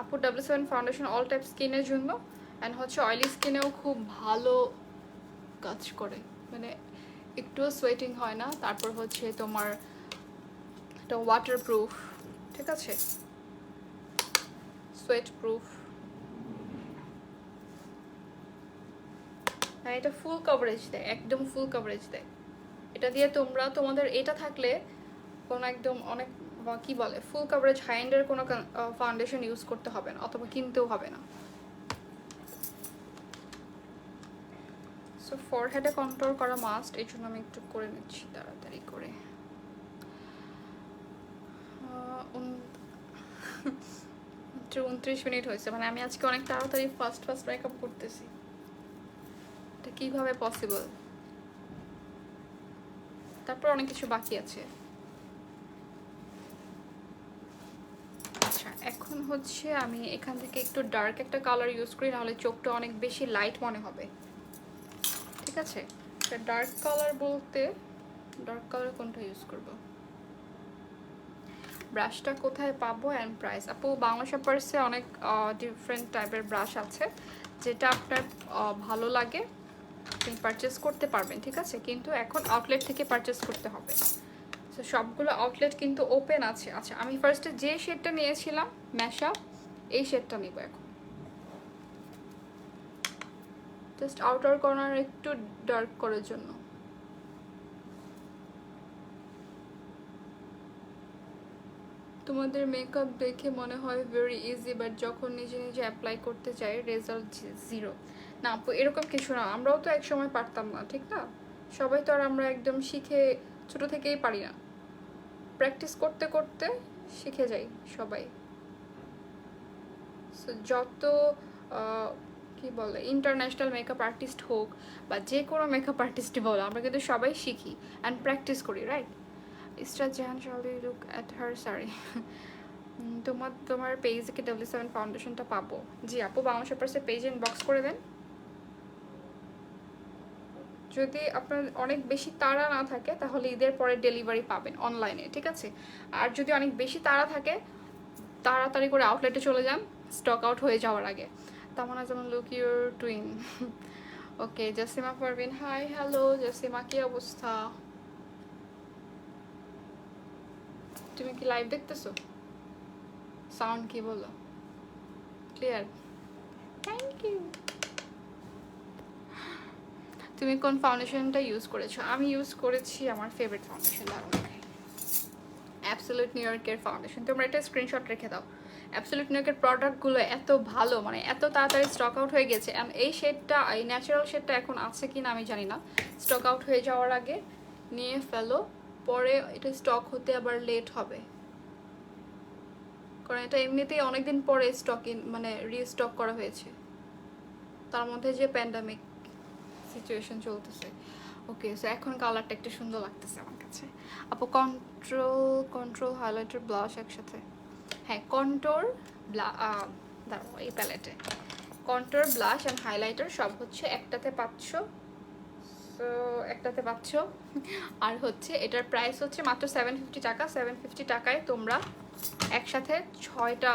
আপু W7 ফাউন্ডেশন অল টাইপ স্কিনের জন্য, অ্যান্ড হচ্ছে অয়েলি স্কিনেও খুব ভালো কাজ করে, মানে একটুও সোয়েটিং হয় না। তারপর হচ্ছে তোমার এটা ওয়াটারপ্রুফ, ঠিক আছে, সোয়েট প্রুফ, হ্যাঁ এটা ফুল কভারেজ দেয়, একদম ফুল কভারেজ দেয়। এটা দিয়ে তোমরা তোমাদের এটা থাকলে কোনো একদম অনেক কি বলে ফুল কভারেজ হাই এন্ডের কোনো ফাউন্ডেশন ইউজ করতে হবে না, অথবা কিনতেও হবে না। সো ফরহেডে কন্ট্রোল করা মাস্ট, এই জন্য আমি একটু করে নিচ্ছি তাড়াতাড়ি করে। 29 মিনিট হয়েছে, মানে আমি আজকে অনেক তাড়াতাড়ি ফার্স্ট মেকআপ করতেছি, এটা কিভাবে পসিবল? তারপর অনেক কিছু বাকি আছে। আচ্ছা এখন হচ্ছে আমি এখান থেকে একটু ডার্ক একটা কালার ইউজ করি, নাহলে চোখটা অনেক বেশি লাইট মনে হবে, ঠিক আছে। ডার্ক কালার বলতে ডার্ক কালার কোনটা ইউজ করব, ব্রাশটা কোথায় পাবো অ্যান্ড প্রাইস? আপু বাংলা শপার্সে অনেক ডিফারেন্ট টাইপের ব্রাশ আছে, যেটা আপনার ভালো লাগে আপনি পারচেস করতে পারবেন, ঠিক আছে, কিন্তু এখন আউটলেট থেকে পারচেস করতে হবে। তো সবগুলো আউটলেট কিন্তু ওপেন আছে। আচ্ছা আমি ফার্স্টে যে শেডটা নিয়েছিলাম ম্যাশা, এই শেডটা নিব এখন, জাস্ট আউটার কর্নার একটু ডার্ক করার জন্য। তোমাদের মেকআপ দেখে মনে হয় ভেরি ইজি, বাট যখন নিজে নিজে অ্যাপ্লাই করতে চাই রেজাল্ট জিরো। না আপু এরকম কিছু না, আমরাও তো এক সময় পারতাম না, ঠিক না? সবাই তো আর আমরা একদম শিখে ছোট থেকেই পারি না, প্র্যাকটিস করতে করতে শিখে যাই সবাই। সো যত কি বলে ইন্টারন্যাশনাল মেকআপ আর্টিস্ট হোক বা যে কোনো মেকআপ আর্টিস্টই বলো, আমরা কিন্তু সবাই শিখি অ্যান্ড প্র্যাকটিস করি, রাইট? ইসরা জাহান শালি লুক অ্যাট হার, সরি। তোমার পেজে কি W7 ফাউন্ডেশনটা পাবো? জি আপু বাংলা শপার্সের পেজ ইনবক্স করে দেন। যদি আপনার অনেক বেশি তাড়া না থাকে তাহলে ঈদের পরে ডেলিভারি পাবেন অনলাইনে, ঠিক আছে। আর যদি অনেক বেশি তাড়া থাকে তাড়াতাড়ি করে আউটলেটে চলে যান স্টক আউট হয়ে যাওয়ার আগে। তামান্না যেমন look your twin. Okay Jasima Parvin, hi hello Jasima, কি অবস্থা? তুমি কি লাইভ দেখতেছো? সাউন্ড কি বলো? ক্লিয়ার? Thank you. তুমি কোন ফাউন্ডেশনটা ইউজ করেছো? আমি ইউজ করেছি আমার ফেভারিট ফাউন্ডেশন, দারুণ অ্যাবসলিউট নিউ ইয়র্কের ফাউন্ডেশন। তোমরা এটা স্ক্রিনশট রেখে দাও। অ্যাবসলিউট নিউ ইয়র্কের প্রোডাক্টগুলো এত ভালো, মানে এত তাড়াতাড়ি স্টক আউট হয়ে গেছে। এই শেডটা, এই ন্যাচারাল শেডটা এখন আছে কি না আমি জানি না। স্টক আউট হয়ে যাওয়ার আগে নিয়ে ফেলো, পরে এটা স্টক হতে আবার লেট হবে, কারণ এটা এমনিতেই অনেকদিন পরে মানে রিস্টক করা হয়েছে, তার মধ্যে যে প্যান্ডামিক সিচুয়েশন চলতেছে। ওকে সো এখন কালারটা একটু সুন্দর লাগতেছে আমার কাছে। আপু কন্ট্রোল হাইলাইটার ব্লাশ একসাথে? হ্যাঁ কন্ট্রোল দাঁড়াও এই প্যালেটে কন্ট্রোল ব্লাশ অ্যান্ড হাইলাইটার সব হচ্ছে একটাতে 500। সো একটাতে 500 আর হচ্ছে এটার প্রাইস হচ্ছে মাত্র 750 টাকা। 750 টাকায় তোমরা একসাথে 6টা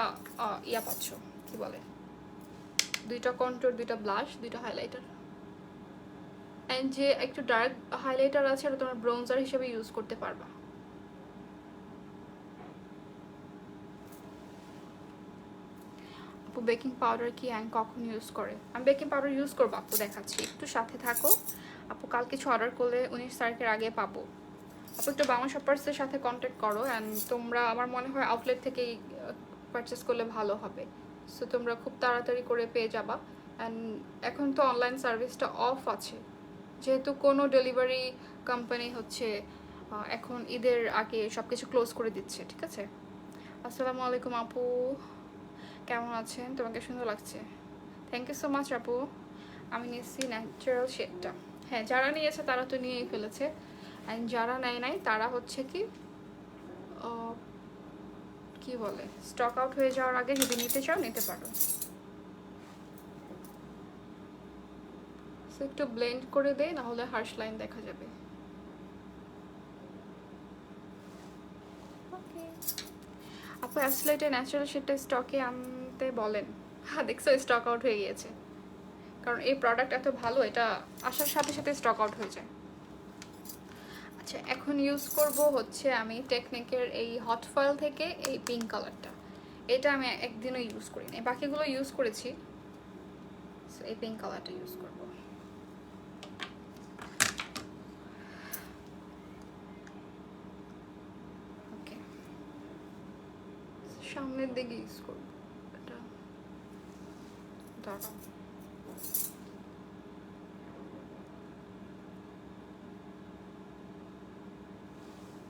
ইয়া পাচ্ছ, কি বলে, 2টা কন্ট্রোল, 2টা ব্লাশ, 2টা হাইলাইটার। অ্যান্ড যে একটু ডার্ক হাইলাইটার আছে এটা তোমরা ব্রোঞ্জার হিসেবে ইউজ করতে পারবা। আপু বেকিং পাউডার কি অ্যান্ড কখন ইউজ করে? আমি বেকিং পাউডার ইউজ করবো আপু, দেখাচ্ছি, একটু সাথে থাকো আপু। কাল কিছু অর্ডার করলে 19 তারিখের আগে পাবো আপু। একটু বাংলা শপার্সের সাথে কন্ট্যাক্ট করো, অ্যান্ড তোমরা আমার মনে হয় আউটলেট থেকেই পারচেস করলে ভালো হবে। সো তোমরা খুব তাড়াতাড়ি করে পেয়ে যাবা। অ্যান্ড এখন তো অনলাইন সার্ভিসটা অফ আছে, যেহেতু কোনো ডেলিভারি কোম্পানি হচ্ছে এখন ঈদের আগে সব কিছু ক্লোজ করে দিচ্ছে, ঠিক আছে। আসসালামু আলাইকুম আপু, কেমন আছেন? তোমাকে সুন্দর লাগছে, থ্যাংক ইউ সো মাচ আপু। আমি নিয়েছি ন্যাচারাল শেডটা। হ্যাঁ যারা নিয়েছে তারা তো নিয়েই ফেলেছে, অ্যান্ড যারা নেয় নাই তারা হচ্ছে কি কি বলে স্টক আউট হয়ে যাওয়ার আগে যদি নিতে চাও নিতে পারো। একটু ব্লেন্ড করে দেয়, নাহলে হার্শ লাইন দেখা যাবে। আপু অ্যাবসলিউটলি ন্যাচারাল শেডটা স্টকে আনতে বলেন। হ্যাঁ দেখছো স্টক আউট হয়ে গিয়েছে, কারণ এই প্রোডাক্ট এত ভালো, এটা আসার সাথে সাথে স্টক আউট হয়ে যায়। আচ্ছা, এখন ইউজ করব হচ্ছে আমি টেকনিকের এই হট ফয়েল থেকে এই পিঙ্ক কালারটা। এটা আমি একদিনও ইউজ করি না, বাকিগুলো ইউজ করেছি। সো এই পিঙ্ক কালারটা ইউজ করব। ওকে, সামনের দিকে ইউজ করব এটা। দাঁড়াও,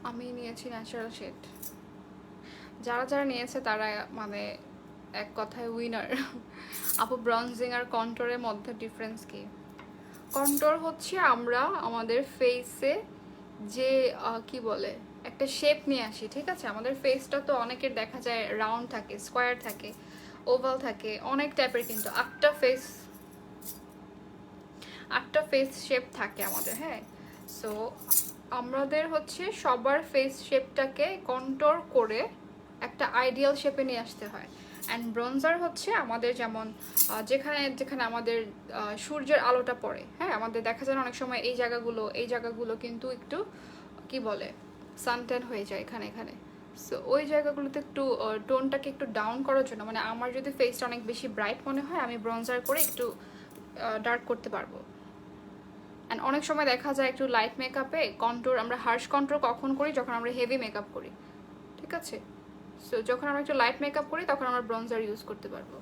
আমি নিয়েছি ন্যাচারাল শেড। যারা যারা নিয়েছে তারা মানে এক কথায় উইনার। আপু, ব্রঞ্জিং আর কন্ট্রোরের মধ্যে ডিফারেন্স কি? কন্ট্রোর হচ্ছে আমরা আমাদের ফেসে যে কি বলে একটা শেপ নিয়ে আসি, ঠিক আছে? আমাদের ফেসটা তো অনেকের দেখা যায় রাউন্ড থাকে, স্কোয়ার থাকে, ওভাল থাকে, অনেক টাইপের, কিন্তু আটটা ফেস শেপ থাকে আমাদের। হ্যাঁ, সো আমাদের হচ্ছে সবার ফেস শেপটাকে কন্ট্রোল করে একটা আইডিয়াল শেপে নিয়ে আসতে হয়। অ্যান্ড ব্রঞ্জার হচ্ছে আমাদের যেমন যেখানে যেখানে আমাদের সূর্যের আলোটা পড়ে, হ্যাঁ, আমাদের দেখা যায় অনেক সময় এই জায়গাগুলো কিন্তু একটু কি বলে সানট্যান হয়ে যায় এখানে এখানে। সো ওই জায়গাগুলোতে একটু টোনটাকে একটু ডাউন করার জন্য, মানে আমার যদি ফেসটা অনেক বেশি ব্রাইট মনে হয়, আমি ব্রঞ্জার করে একটু ডার্ক করতে পারবো। অ্যান্ড অনেক সময় দেখা যায় একটু লাইট মেকআপে কন্ট্রোর, আমরা হার্শ কন্ট্রোর কখন করি? যখন আমরা হেভি মেকআপ করি, ঠিক আছে? সো যখন আমরা একটু লাইট মেকআপ করি তখন আমরা ব্রঞ্জার ইউজ করতে পারবো।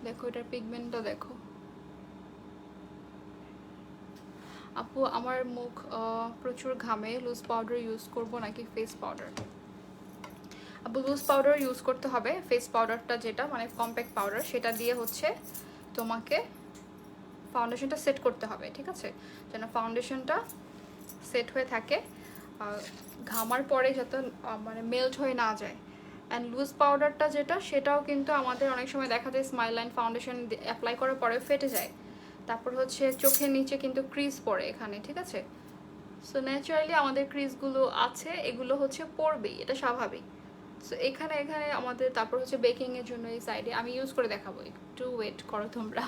দেখো এটার পিগমেন্টটা দেখো। আপু, আমার মুখ প্রচুর ঘামে, লুজ পাউডার ইউজ করব নাকি ফেস পাউডার? আপু, লুজ পাউডার ইউজ করতে হবে। ফেস পাউডারটা যেটা মানে কম্প্যাক্ট পাউডার, সেটা দিয়ে হচ্ছে তোমাকে ফাউন্ডেশনটা সেট করতে হবে, ঠিক আছে? যেন ফাউন্ডেশনটা সেট হয়ে থাকে, ঘামার পরে যাতে মানে মেল্ট হয়ে না যায়। অ্যান্ড লুজ পাউডারটা যেটা, সেটাও কিন্তু আমাদের অনেক সময় দেখা যায় স্মাইল লাইন ফাউন্ডেশন অ্যাপ্লাই করার পরে ফেটে যায়, তারপর হচ্ছে চোখের নিচে কিন্তু ক্রিজ পড়ে এখানে, ঠিক আছে? সো ন্যাচারালি আমাদের ক্রিজগুলো আছে, এগুলো হচ্ছে পড়বেই, এটা স্বাভাবিক। সো এখানে এখানে আমাদের, তারপর হচ্ছে বেকিংয়ের জন্য এই সাইডে আমি ইউজ করে দেখাবো, একটু ওয়েট করো তোমরা।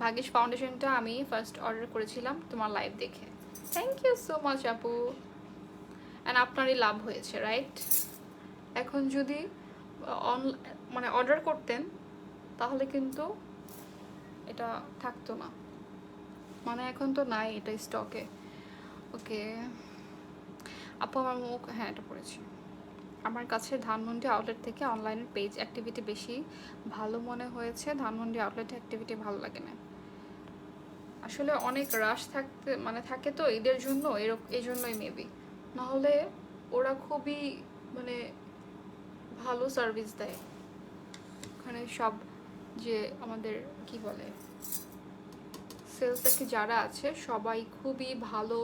ভাগ্যিস ফাউন্ডেশনটা আমি ফার্স্ট অর্ডার করেছিলাম তোমার লাইভ দেখে। থ্যাংক ইউ সো মাচ আপু। অ্যান্ড আপনারই লাভ হয়েছে, রাইট? এখন যদি মানে অর্ডার করতেন তাহলে কিন্তু এটা থাকতো না, মানে এখন তো নাই এটা স্টকে। ওকে আপু, আমার মুখ, হ্যাঁ এটা পড়েছি। আমার কাছে ধানমন্ডি আউটলেট থেকে অনলাইনের পেজ অ্যাক্টিভিটি বেশি ভালো মনে হয়েছে, ধানমন্ডি আউটলেট অ্যাক্টিভিটি ভালো লাগে না। আসলে অনেক রাশ থাকতে মানে থাকে তো ঈদের জন্য, এই জন্যই মেবি। নাহলে ওরা খুবই মানে ভালো সার্ভিস দেয় ওখানে। সব যে আমাদের কি বলে সেলস আর কি যারা আছে সবাই খুবই ভালো,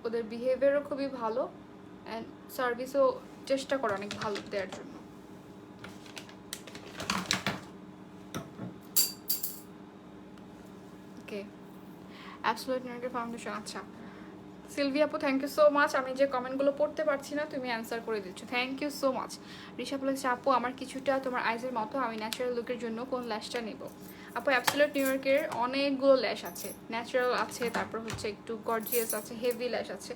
ওদের বিহেভিয়ারও খুবই ভালো, অ্যান্ড সার্ভিসও চেষ্টা করে অনেক ভালো দেওয়ার জন্য। ওকে, অ্যাবসলিউট নিউইয়র্কের ফাউন্ডেশন। আচ্ছা সিলভি আপু, থ্যাংক ইউ সো মাচ। আমি যে কমেন্টগুলো পড়তে পারছি না, তুমি অ্যান্সার করে দিচ্ছ, thank you so much. Risha বলেছে আপু, আমার কিছুটা তোমার আইজের মতো, আমি ন্যাচারাল লুকের জন্য কোন ল্যাশটা নেব? আপু, অ্যাবসলিউট নিউইয়র্কের অনেকগুলো ল্যাশ আছে, ন্যাচারাল আছে, তারপর হচ্ছে একটু গর্জিয়াস আছে, হেভি ল্যাশ আছে,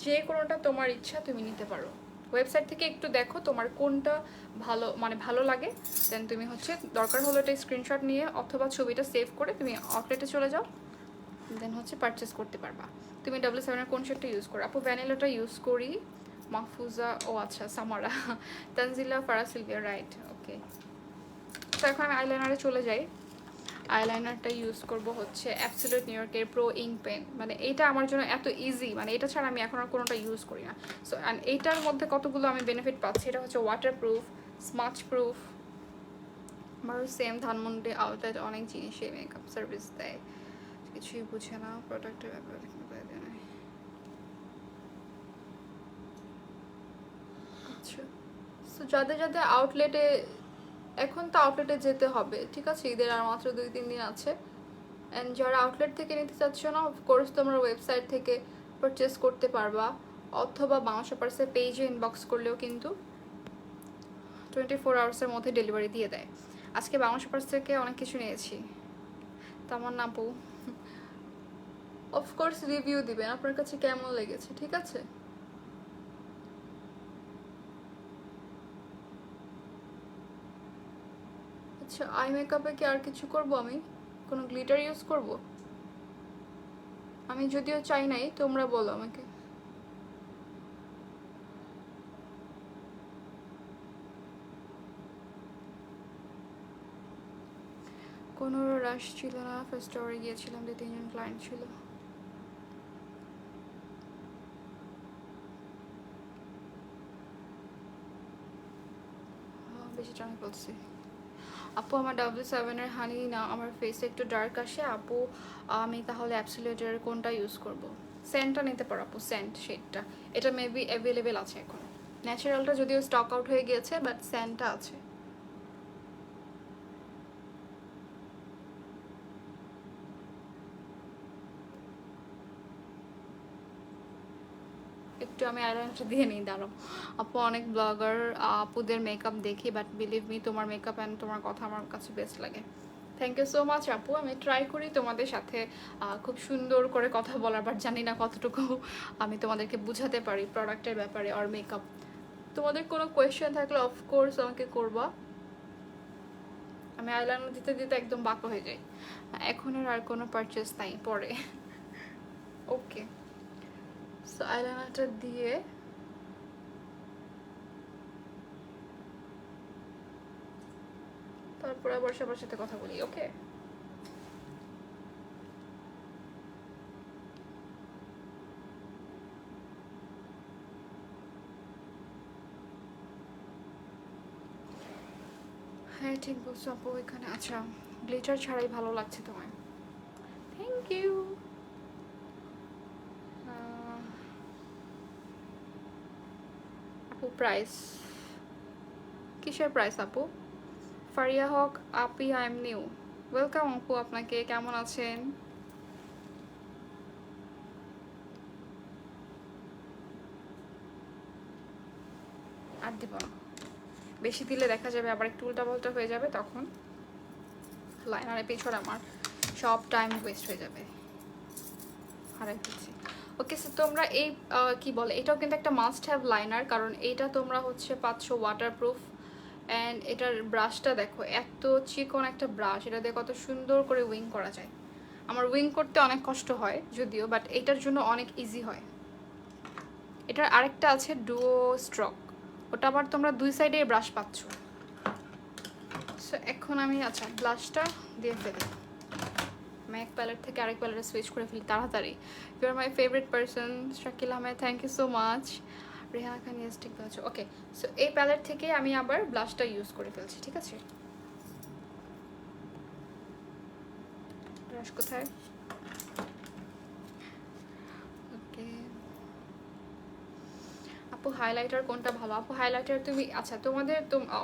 যে কোনোটা তোমার ইচ্ছা তুমি নিতে পারো। ওয়েবসাইট থেকে একটু দেখো তোমার কোনটা ভালো মানে ভালো লাগে, দেন তুমি হচ্ছে দরকার হলো এটা স্ক্রিনশট নিয়ে অথবা ছবিটা সেভ করে তুমি আউটলেটে চলে যাও, দেন হচ্ছে পারচেস করতে পারবা। তুমি W7 কোন শেডটা ইউজ করো? আপু, ভ্যানিলাটা ইউজ করি। মাহফুজা, ও আচ্ছা সামারা, তানজিলা, ফারা, সিলভিয়া, রাইট, ওকে। তো এখন আমি আইলাইনারে চলে যাই। আইলাইনারটা ইউজ করব হচ্ছে অ্যাবসলিউট নিউইয়র্কের প্রো ইঙ্ক পেন, মানে এইটা আমার জন্য এত ইজি, মানে এটা ছাড়া আমি এখন আর কোনোটা ইউজ করি না। সো অ্যান্ড এইটার মধ্যে কতগুলো আমি বেনিফিট পাচ্ছি, এটা হচ্ছে ওয়াটার প্রুফ, স্মাচ প্রুফ, আমারও সেম ধানমন্ডি আউটলেট অনেক জিনিসে মেকআপ সার্ভিস দেয়, কিছুই বুঝে না প্রোডাক্টের ব্যাপারে। আচ্ছা, সো যাদের যাদের আউটলেটে, এখন তো আউটলেটে যেতে হবে, ঠিক আছে, ঈদের আর মাত্র 2-3 দিন আছে। অ্যান্ড যারা আউটলেট থেকে নিতে চাচ্ছ না, অফকোর্স তোমরা ওয়েবসাইট থেকে পারচেস করতে পারবা, অথবা বাংলা শপার্সে পেজে ইনবক্স করলেও কিন্তু 24 আওয়ার্সের মধ্যে ডেলিভারি দিয়ে দেয়। আজকে বাংলা শপার্স থেকে অনেক কিছু নিয়েছি। তামান্না আপু অফকোর্স রিভিউ দিবেন আপনার কাছে কেমন লেগেছে, ঠিক আছে? আচ্ছা, আই মেকআপে কি আর কিছু করব? আমি কোনো গ্লিটার ইউজ করব? আমি যদিও চাই নাই, তোমরা বলো আমাকে। কোনো রাশ ছিল না, ফার্স্ট আওয়ারে গিয়েছিলাম, 2-3 জন ক্লায়েন্ট ছিল। বেশি টাইম বলছি। আপু আমার W7-এর হানি না আমার ফেসে একটু ডার্ক আসে আপু, আমি তাহলে অ্যাবসলিউটের কোনটা ইউজ করব? সেন্টটা নিতে পারো আপু, সেন্ট শেডটা। এটা মেবি অ্যাভেলেবেল আছে এখন। ন্যাচারালটা যদিও স্টক আউট হয়ে গিয়েছে, বাট সেন্টটা আছে। একটু আমি আইলাইনারটা দিয়ে নিই, দাঁড়াও। আপু অনেক ব্লগার আপুদের মেকআপ দেখি, বাট বিলিভ মি তোমার মেকআপ অ্যান্ড তোমার কথা আমার কাছে বেস্ট লাগে। থ্যাংক ইউ সো মাচ আপু। আমি ট্রাই করি তোমাদের সাথে খুব সুন্দর করে কথা বলার, বাট জানি না কতটুকু আমি তোমাদেরকে বুঝাতে পারি প্রোডাক্টের ব্যাপারে আর মেকআপ। তোমাদের কোনো কোয়েশ্চেন থাকলে অফকোর্স আমাকে করবা। আমি আইলাইনার দিতে দিতে একদম বাঁকা হয়ে যাই। এখন আর কোনো পারচেস নাই, পরে। ওকে, সো আইলাইনারটা দিয়ে তারপর আবার সবার সাথে কথা বলি। ওকে, হ্যাঁ ঠিক বলছো আপু। এখানে আচ্ছা, গ্লিটার ছাড়াই ভালো লাগছে তোমায়, থ্যাংক ইউ। আপু প্রাইস কিসের প্রাইস আপু? ফারিয়া হক আপি, আই এম নিউ। ওয়েলকাম আপু, আপনাকে। কেমন আছেন? আর দিব না, বেশি দিলে দেখা যাবে আবার একটু উল্টাপাল্টা হয়ে যাবে, তখন লাইনারের পিছনে আমার সব টাইম ওয়েস্ট হয়ে যাবে, হারাই ফেলছি। ওকে, সো তোমরা এই কি বলে, এটাও কিন্তু একটা মাস্ট হ্যাভ লাইনার, কারণ এইটা তোমরা হচ্ছে পাচ্ছ ওয়াটারপ্রুফ। অ্যান্ড এটার ব্রাশটা দেখো, এত চিকন একটা ব্রাশ, এটা দিয়ে কত সুন্দর করে উইং করা যায়। আমার উইং করতে অনেক কষ্ট হয় যদিও, বাট এটার জন্য অনেক ইজি হয়। এটার আরেকটা আছে ডুও স্ট্রোক, ওটা আবার তোমরা দুই সাইডে ব্রাশ পাচ্ছ। সো এখন আমি আচ্ছা ব্লাশটা দিয়ে ফেলি, ম্যাক প্যালেট থেকে আরেক প্যালেটে সুইচ করে ফেলি তাড়াতাড়ি। You are my favourite person Shakil Ahmed, thank you so much. Rehana Khan, yes ঠিক আছে। ওকে, সো এই প্যালেট থেকে আমি আবার ব্লাশটা ইউজ করে ফেলছি, ঠিক আছে? ব্রাশ কোথায়? ওকে আপু, হাইলাইটার কোনটা ভালো? আপু হাইলাইটার তুমি আচ্ছা তোমাদের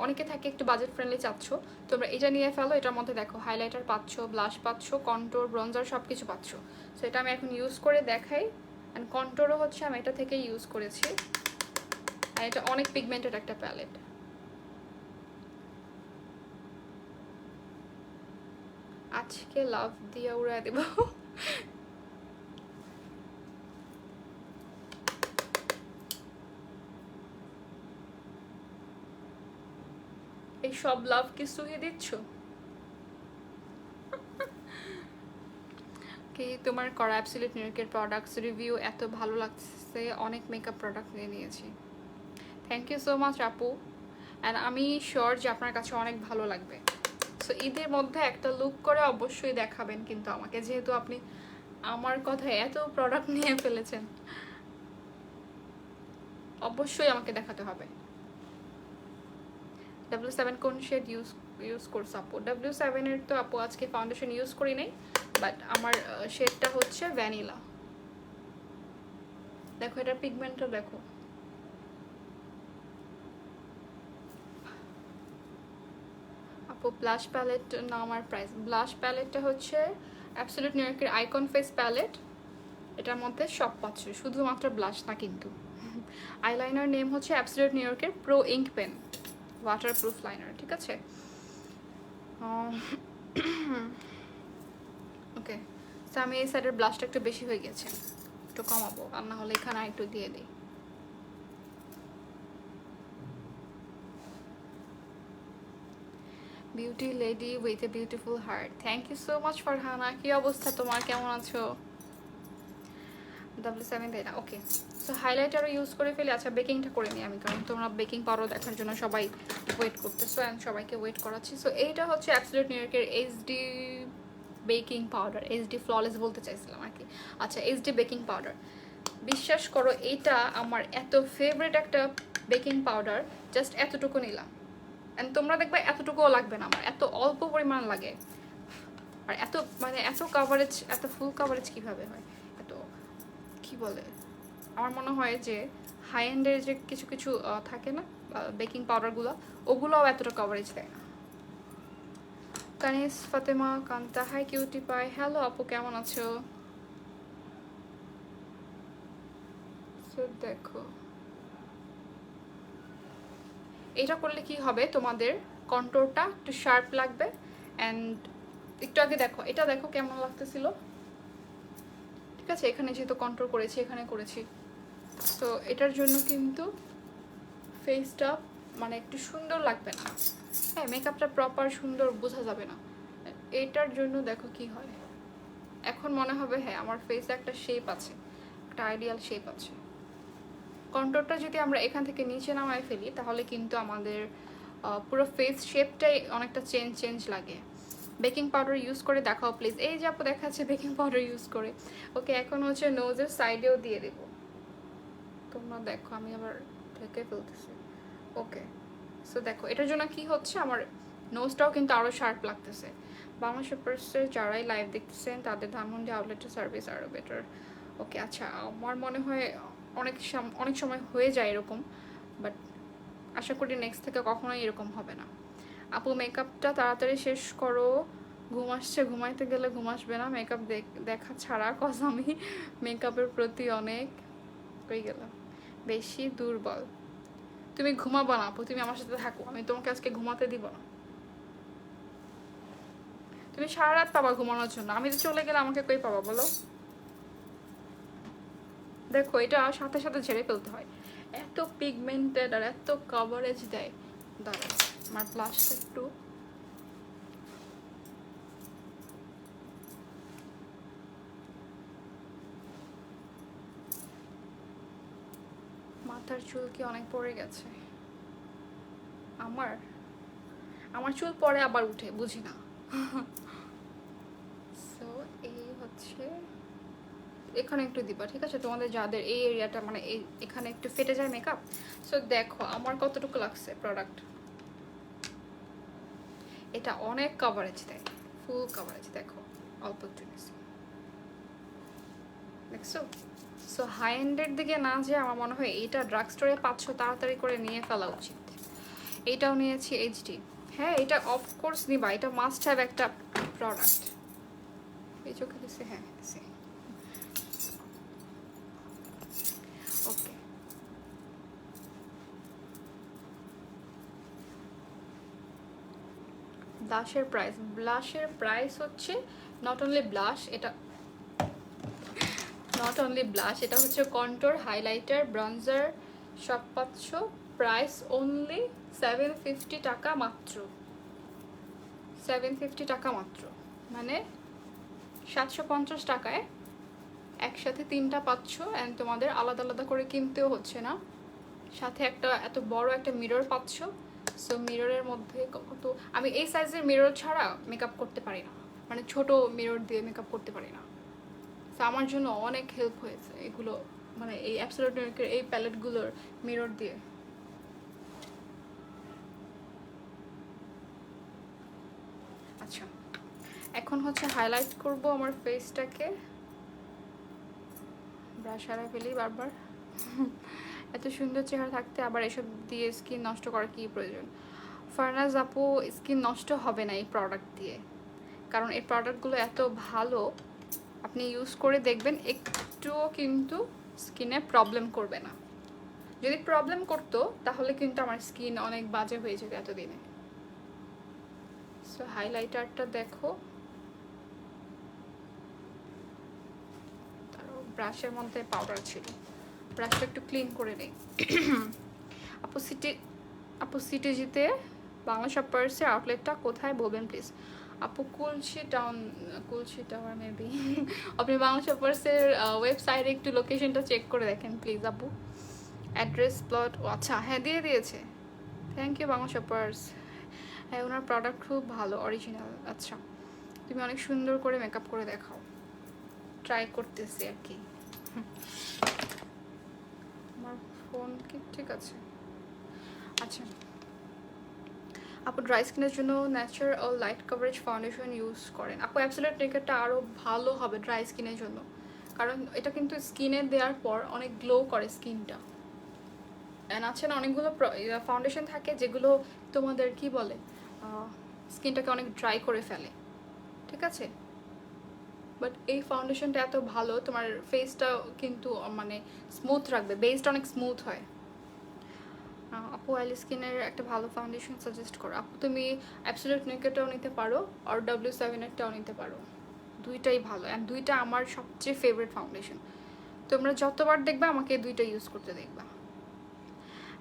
অনেকে থাকে একটু বাজেট ফ্রেন্ডলি চাচ্ছ, তোমরা এটা নিয়ে ফেলো। এটার মধ্যে দেখো হাইলাইটার পাচ্ছ, ব্লাশ পাচ্ছ, কন্ট্রোর, ব্রঞ্জার সব কিছু পাচ্ছ। সো এটা আমি এখন ইউজ করে দেখাই। অ্যান্ড কন্ট্রোরও হচ্ছে আমি এটা থেকে ইউজ করেছি, আর এটা অনেক পিগমেন্টেড একটা প্যালেট। আজকে লাভ দিয়ে উড়াই দেব। এই সব লাভ কি সুহি দিচ্ছ? কি তোমার করা অ্যাবসলিউট নিউইয়র্কের প্রোডাক্টস রিভিউ এত ভালো লাগছে, অনেক মেকআপ প্রোডাক্ট নিয়ে নিয়েছি। থ্যাংক ইউ সো মাচ আপু, অ্যান্ড আমি শিওর যে আপনার কাছে অনেক ভালো লাগবে। সো ঈদের মধ্যে একটা লুক করে অবশ্যই দেখাবেন কিন্তু আমাকে, যেহেতু আপনি আমার কথা এত প্রোডাক্ট নিয়ে ফেলেছেন, অবশ্যই আমাকে দেখাতে হবে। W7 কোন শেড ইউজ করছো আপু? W7-এর তো আপু আজকে ফাউন্ডেশন ইউজ করি নাই, বাট আমার শেডটা হচ্ছে ভ্যানিলা। দেখো এটার পিগমেন্টটা দেখো, আপু ব্লাশ প্যালেট না আমার প্রাইস। ব্লাশ প্যালেটটা হচ্ছে অ্যাবসলিউট নিউইয়র্কের আইকন ফেস প্যালেট, এটার মধ্যে সব পাচ্ছ, শুধুমাত্র ব্লাশ না কিন্তু। আইলাইনার নেম হচ্ছে অ্যাবসলিউট নিউইয়র্কের pro ink pen waterproof liner, ঠিক আছে? ওকে, তো আমি এই সাইডের ব্লাশটা একটু বেশি হয়ে গেছে, একটু কমাবো, আর না হলে এখানে একটু দিয়ে দিই। Beauty lady with a beautiful heart, thank you so much Farhana. কি অবস্থা তোমার, কেমন আছো? W7 তাই না? ওকে, সো হাইলাইটারও ইউজ করে ফেলি। আচ্ছা, বেকিংটা করে নিই আমি, কারণ তোমরা বেকিং পাউডার দেখার জন্য সবাই ওয়েট করতেছো, অ্যান্ড সবাইকে ওয়েট করাচ্ছি। সো এইটা হচ্ছে অ্যাবসলিউট নিউইয়র্কের HD baking powder, HD flawless বলতে চাইছিলাম আর কি। আচ্ছা, এইচডি বেকিং পাউডার, বিশ্বাস করো এইটা আমার এত ফেভারিট একটা বেকিং পাউডার, জাস্ট এতটুকু নিলাম, অ্যান্ড তোমরা দেখবে এতটুকুও লাগবে না, আমার এত অল্প পরিমাণ লাগে। আর এত মানে এত কাভারেজ, এত ফুল কাভারেজ কীভাবে হয়? এত কি বলে, আমার মনে হয় যে হাই এন্ডের যে কিছু কিছু থাকে না বেকিং পাউডারগুলো, ওগুলোও এতটা কভারেজ দেয় না। Kanis Fatema Kanta, high cutie pie, hello আপু, কেমন আছো? দেখো এটা করলে কি হবে, তোমাদের কন্ট্রোলটা একটু শার্প লাগবে। অ্যান্ড একটু আগে দেখো, এটা দেখো কেমন লাগতেছিল, ঠিক আছে? এখানে যেহেতু কন্ট্রোল করেছি, এখানে করেছি, তো এটার জন্য কিন্তু ফেসটা মানে একটু সুন্দর লাগবে না, হ্যাঁ, মেকআপটা প্রপার সুন্দর বোঝা যাবে না। এটার জন্য দেখো কি হয়, এখন মনে হবে হ্যাঁ আমার ফেসে একটা শেপ আছে, একটা আইডিয়াল শেপ আছে। কন্ট্রোলটা যদি আমরা এখান থেকে নিচে নামায় ফেলি, তাহলে কিন্তু আমাদের পুরো ফেস শেপটাই অনেকটা চেঞ্জ লাগে। বেকিং পাউডার ইউজ করে দেখাও প্লিজ। এই যে আপু দেখাচ্ছে বেকিং পাউডার ইউজ করে। ওকে, এখন হচ্ছে নোজের সাইডেও দিয়ে দেব, তোমরা দেখো আমি আবার ঢেকে ফেলতেছি। ওকে, সো দেখো এটার জন্য কি হচ্ছে, আমার নোজটাও কিন্তু আরও শার্প লাগতেছে। বাংলা সুপারস্টার যারাই লাইভ দেখতেছেন তাদের ধানমন্ডি আউটলেটের সার্ভিস আরও বেটার। ওকে, আচ্ছা, আমার মনে হয় অনেক সময় হয়ে যায় এরকম, বাট আশা করি নেক্সট থেকে কখনোই এরকম হবে না। আপু মেকআপটা তাড়াতাড়ি শেষ করো, ঘুম আসছে, ঘুমাইতে গেলে ঘুম আসবে না মেকআপ দেখা ছাড়া, কজ আমি মেকআপের প্রতি অনেক কই গেলাম বেশি দুর্বল। তুমি ঘুমাবো না আপু, তুমি আমার সাথে থাকো, আমি তোমাকে আজকে ঘুমাতে দিব না। তুমি সারা রাত পাবা ঘুমানোর জন্য, আমি তো চলে গেলে আমাকে কই পাবা বলো? দেখো এটা সাথে সাথে ঝেড়ে ফেলতে হয়, এত পিগমেন্টেড আর এত কভারেজ দেয়। দাঁড়াও, আমার ব্লাশটা একটু, মাথার চুল কি অনেক পড়ে গেছে? আমার আমার চুল পরে আবার উঠে, বুঝি না। সো এই হচ্ছে, এখানে একটু দিবা, ঠিক আছে? তোমাদের যাদের এই এরিয়াটা মানে এই এখানে একটু ফেটে যায় মেকআপ। সো দেখো আমার কতটুকু লাগছে প্রোডাক্ট, এটা অনেক কভারেজ দেয়, ফুল কভারেজ। দেখো অল্প একটু নিয়েছি, দেখছো? সো হাই এন্ডের দিকে না যে আমার মনে হয় এইটা ড্রাগ স্টোরে পাচ্ছ, তাড়াতাড়ি করে নিয়ে ফেলা উচিত। এইটাও নিয়েছি এইচডি, হ্যাঁ এটা অফকোর্স নিবা, এটা মাস্ট হ্যাভ একটা প্রোডাক্ট। এই চোখে দিছে, হ্যাঁ দিছে। ওকে, ব্লাশের প্রাইস হচ্ছে নট অনলি ব্লাশ, এটা হচ্ছে কন্ট্রোর, হাইলাইটার, ব্রঞ্জার সব পাচ্ছ, প্রাইস অনলি 750 টাকা মাত্র। 750 টাকা মাত্র, মানে 750 টাকায় একসাথে তিনটা পাচ্ছ, অ্যান্ড তোমাদের আলাদা আলাদা করে কিনতেও হচ্ছে না। সাথে একটা এত বড় একটা মিরর পাচ্ছ। সো মিররের মধ্যে কত, আমি এই সাইজের মিরর ছাড়া মেকআপ করতে পারি না, মানে ছোট মিরর দিয়ে মেকআপ করতে পারি না। তো আমার জন্য অনেক হেল্প হয়েছে এগুলো, মানে এই অ্যাবসলিউট নিউইয়র্কের এই প্যালেটগুলোর মিরর দিয়ে। আচ্ছা, এখন হচ্ছে হাইলাইট করব আমার ফেসটাকে, ব্রাশ হারা ফেলি বারবার। এত সুন্দর চেহারা থাকতে আবার এসব দিয়ে স্কিন নষ্ট করার কী প্রয়োজন? ফারনাজ আপু, স্কিন নষ্ট হবে না এই প্রোডাক্ট দিয়ে, কারণ এই প্রোডাক্টগুলো এত ভালো, আপনি ইউজ করে দেখবেন একটুও কিন্তু স্কিনে প্রবলেম করবে না। যদি প্রবলেম করতো তাহলে কিন্তু আমার স্কিন অনেক বাজে হয়ে যেত এতদিনে। সো হাইলাইটারটা দেখো, ব্রাশের মধ্যে পাউডার ছিল, ব্রাশটা একটু ক্লিন করে নেই। আপু সিটিজিতে বাংলা শপার্সের আউটলেটটা কোথায় বলবেন প্লিজ? আপু কুলশি টাওয়ার মেবি। আপনি বাংলা শপার্সের ওয়েবসাইটে একটু লোকেশনটা চেক করে দেখেন প্লিজ আপু। অ্যাড্রেস প্লট, ও আচ্ছা হ্যাঁ দিয়ে দিয়েছে, থ্যাংক ইউ বাংলা শপার্স। হ্যাঁ ওনার প্রোডাক্ট খুব ভালো, অরিজিনাল। আচ্ছা তুমি অনেক সুন্দর করে মেকআপ করে দেখাও, ট্রাই করতেছি আর কি। আমার ফোন কি ঠিক আছে? আচ্ছা আপু ড্রাই স্কিনের জন্য ন্যাচারাল ও লাইট কভারেজ ফাউন্ডেশন ইউজ করেন। আপু অ্যাবসোলিউট নেকেটটা আরও ভালো হবে ড্রাই স্কিনের জন্য, কারণ এটা কিন্তু স্কিনে দেওয়ার পর অনেক গ্লো করে স্কিনটা। অ্যান্ড আছে না অনেকগুলো ফাউন্ডেশন থাকে যেগুলো তোমাদের কি বলে স্কিনটাকে অনেক ড্রাই করে ফেলে, ঠিক আছে? বাট এই ফাউন্ডেশনটা এত ভালো, তোমার ফেসটা কিন্তু মানে স্মুথ রাখবে, বেসটা অনেক স্মুথ হয়। আপু অয়েলি স্কিনের একটা ভালো ফাউন্ডেশন সাজেস্ট করো। আপু তুমি অ্যাবসোলিউট নেকেটটাও নিতে পারো আর W7-এরটাও নিতে পারো, দুইটাই ভালো। অ্যান্ড দুইটা আমার সবচেয়ে ফেভারিট ফাউন্ডেশন, তোমরা যতবার দেখবা আমাকে দুইটা ইউজ করতে দেখবা।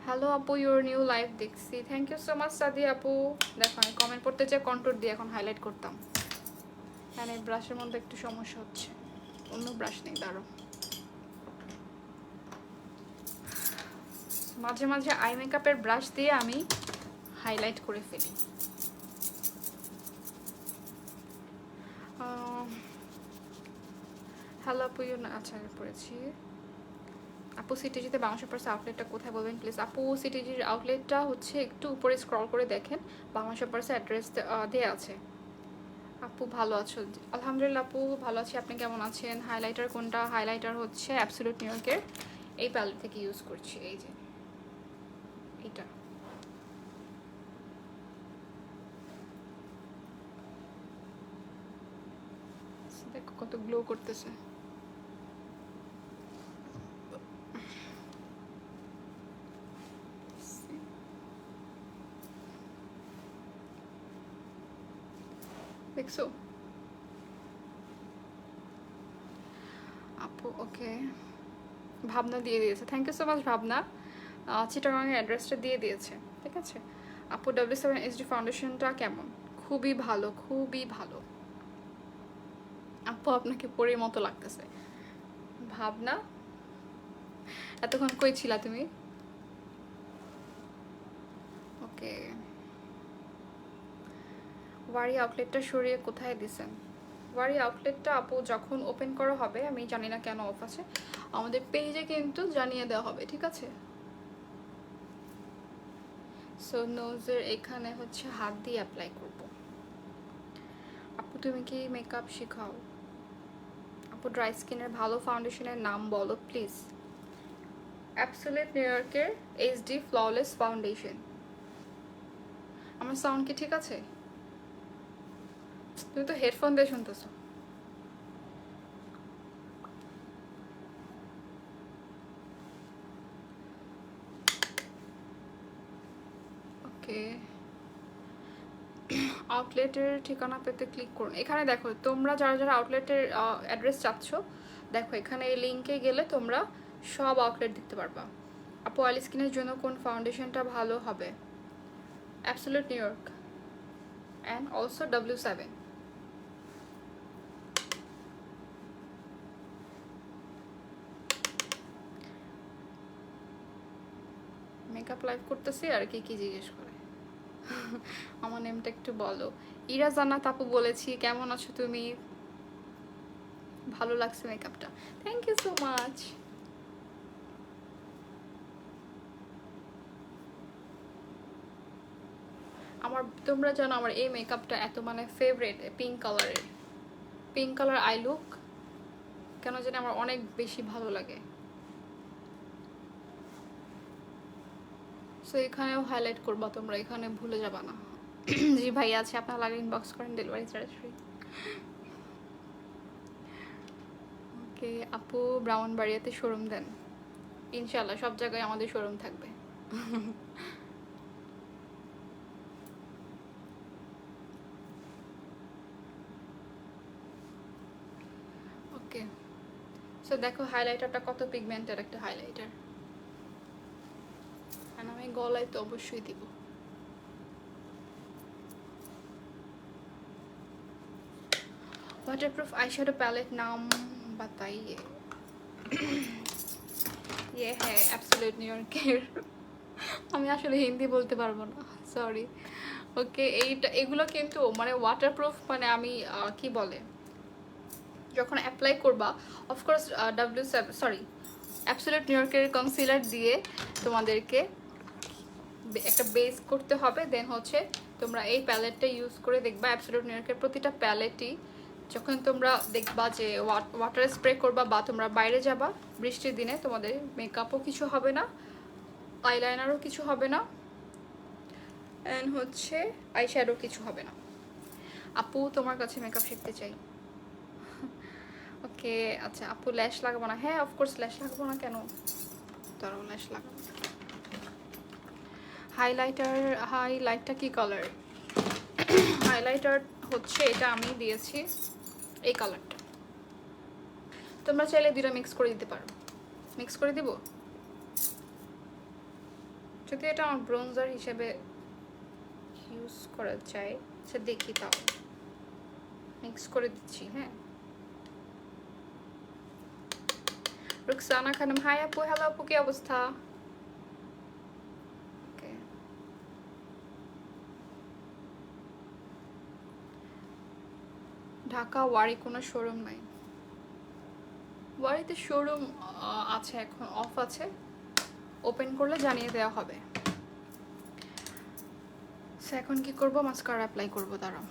হ্যালো আপু, ইউর নিউ লাইভ দেখছি, থ্যাংক ইউ সো মাচ সাদি আপু। দেখো আমি কমেন্ট পড়তে চাই, কন্ট্রোল দিয়ে এখন হাইলাইট করতাম, মানে ব্রাশের মধ্যে একটু সমস্যা হচ্ছে, অন্য ব্রাশ নেই, দাঁড়ো। মাঝে মাঝে আই মেকআপের ব্রাশ দিয়ে আমি হাইলাইট করে ফেলি। হ্যালো আপু, আচ্ছা পড়েছি। আপু সিটিজিতে বাংলা শপার্স আউটলেটটা কোথায় বলবেন প্লিজ? আপু সিটিজির আউটলেটটা হচ্ছে একটু উপরে স্ক্রল করে দেখেন, বাংলা শপার্সের অ্যাড্রেস দেওয়া আছে। আপু ভালো আছো? আলহামদুলিল্লাহ আপু ভালো আছি, আপনি কেমন আছেন? হাইলাইটার কোনটা? হাইলাইটার হচ্ছে অ্যাবসোলিউট নিউ ইয়র্কের এই প্যালেট থেকে ইউজ করছি, এই যে এটা। দেখো কত গ্লো করতেছে। দেখছো আপু? ওকে, ভাবনা দিয়ে দিয়েছে, থ্যাংক ইউ সো মাচ ভাবনা। চিটাগাংয়ের অ্যাড্রেসটা দিয়ে দিয়েছে, ঠিক আছে। আপু W7HD ফাউন্ডেশনটা কেমন? খুবই ভালো, খুবই ভালো আপু, আপনাকে পরীর মতো লাগতেছে। ভাবনা এতক্ষণ কই ছিলা তুমি? ওকে, ওয়ারি আউটলেটটা সরিয়ে কোথায় দিছেন? ওয়ারি আউটলেটটা আপু যখন ওপেন করা হবে, আমি জানি না কেন অফ আছে, আমাদের পেজে কিন্তু জানিয়ে দেওয়া হবে, ঠিক আছে। সো নোজের এখানে হচ্ছে হাত দিয়ে অ্যাপ্লাই করব। আপু তুমি কি মেকআপ শেখাও? আপু ড্রাই স্কিনের ভালো ফাউন্ডেশনের নাম বলো প্লিজ। অ্যাবসোলিউট নিউ ইয়র্কের HD ফ্ললেস ফাউন্ডেশন। আমার সাউন্ড কি ঠিক আছে? তুমি তো হেডফোন দিয়ে শুনতেছো। ওকে, আউটলেটের ঠিকানা পেতে ক্লিক করুন। এখানে দেখো তোমরা যারা যারা আউটলেটের অ্যাড্রেস চাচ্ছ, দেখো এখানে এই লিঙ্কে গেলে তোমরা সব আউটলেট দেখতে পারবা। আপু অয়েলি স্কিনের জন্য কোন ফাউন্ডেশনটা ভালো হবে? Absolute new York and also W7। Makeup live করতেছি আর কি কি জিজ্ঞেস করে। আমার নেমটা একটু বলো। ইরা জান্নাত আপু বলেছি, কেমন আছো তুমি? ভালো লাগছে মেকআপটা, থ্যাংক ইউ সো মাচ। আমার তোমরা জানো আমার এই মেকআপটা এত মানে ফেভারিট, পিঙ্ক কালারের, পিঙ্ক কালার আই লুক কেন জানি আমার অনেক বেশি ভালো লাগে। সো এখানেও হাইলাইট করবা তোমরা, এখানে ভুলে যাবা না। জি ভাই আছে, আপনার লাগে ইনবক্স করেন, ডেলিভারি চার্জ ফ্রি। ওকে আপু ব্রাহ্মণবাড়িয়াতে শোরুম দেন? ইনশাল্লাহ সব জায়গায় আমাদের শোরুম থাকবে। সো দেখো হাইলাইটারটা কত পিগমেন্টেড একটা হাইলাইটার, আর আমি গলায় তো অবশ্যই দিব। वाटरप्रूफ आई शेडो पैलेट नाम बताइए। ये है एब्सोल्यूट न्यूयॉर्केर। আমি আসলে হিন্দি বলতে পারবো না, সরি। ওকে, এইটা এগুলো কিন্তু মানে ওয়াটারপ্রুফ, মানে আমি কি বলে, যখন অ্যাপ্লাই করবা অফকোর্স সরি অ্যাবসোলিউট নিউইয়র্কের কনসিলার দিয়ে তোমাদেরকে একটা বেস করতে হবে, দেন হচ্ছে তোমরা এই প্যালেটটা ইউজ করে দেখবা। অ্যাবসোলিউট নিউইয়র্কের প্রতিটা প্যালেটই যখন তোমরা দেখবা যে ওয়াটার স্প্রে করবা বা তোমরা বাইরে যাবা বৃষ্টির দিনে, তোমাদের মেকআপও কিছু হবে না, আইলাইনারও কিছু হবে না, অ্যান্ড হচ্ছে আই শ্যাডো কিছু হবে না। আপু তোমার কাছে মেকআপ শিখতে চাই। ওকে আচ্ছা আপু ল্যাশ লাগাবো না? হ্যাঁ অফকোর্স ল্যাশ লাগাবো না কেন, তারও ল্যাশ লাগাবো। হাইলাইটটা কি কালার? হাইলাইটার হচ্ছে এটা আমি দিয়েছি এই কালারটা, তোমরা চাইলে দুটো মিক্স করে দিতে পারো। মিক্স করে দিব, যদি এটা আমার ব্রোঞ্জার হিসেবে ইউজ করা যায় সে দেখি, তাও মিক্স করে দিচ্ছি। হ্যাঁ রুকসানা খানম, হাই আপু। হ্যালো আপু, কি অবস্থা? ঢাকা ওয়ারি কোনো শোরুম নাই। ওয়ারিতে শোরুম আছে, এখন অফ আছে, ওপেন করলে জানিয়ে দেওয়া হবে। এখন কি করব? মাস্কারা অ্যাপ্লাই করব। দাঁড়াও,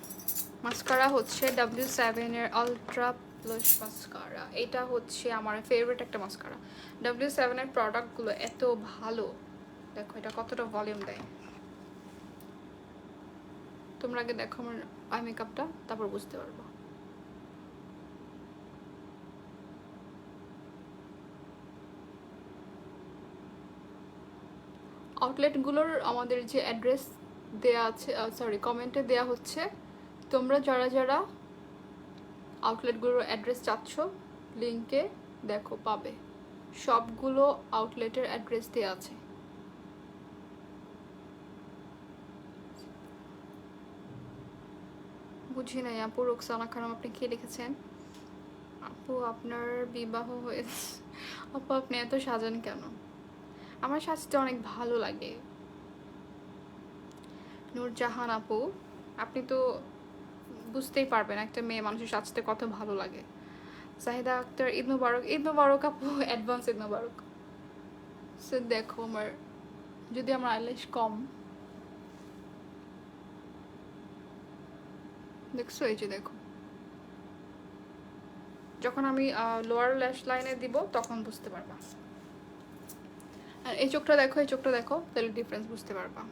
মাস্কারা হচ্ছে W7 এর আলট্রা প্লাস মাস্কারা। এটা হচ্ছে আমার ফেভারিট একটা মাস্কারা। W7 এর প্রোডাক্টগুলো এত ভালো, দেখো এটা কতটা ভলিউম দেয়। তোমরা আগে দেখো আমার আই মেকআপটা, তারপর বুঝতে পারবো। আউটলেটগুলোর আমাদের যে অ্যাড্রেস দেয়া আছে, সরি কমেন্টে দেয়া হচ্ছে, তোমরা যারা যারা আউটলেটগুলোর অ্যাড্রেস চাচ্ছ লিঙ্কে দেখো পাবে, সবগুলো আউটলেটের অ্যাড্রেস দেয়া আছে। বুঝি নাই আপু। রোকসানা খানম, আপনি কি লিখেছেন? আপু আপনার বিবাহ হয়েছে? আপু আপনি এত সাজান কেন? আমার সাজতে অনেক ভালো লাগে। নূরজাহান আপু, আপনি তো বুঝতেই পারবেন একটা মেয়ে মানুষের সাজতে কত ভালো লাগে। জাহিদা আক্তার, ঈদ মুবারক। ঈদ মুবারক আপু, অ্যাডভান্স ঈদ মুবারক। সে দেখো আমার, যদি আমার আইল্যাশ কম, দেখছো এই যে দেখো, যখন আমি লোয়ার ল্যাশ লাইনে দিব তখন বুঝতে পারবা। আর এই চোখটা দেখো, এই চোখটা দেখো, তাহলে ডিফারেন্স বুঝতে পারবা।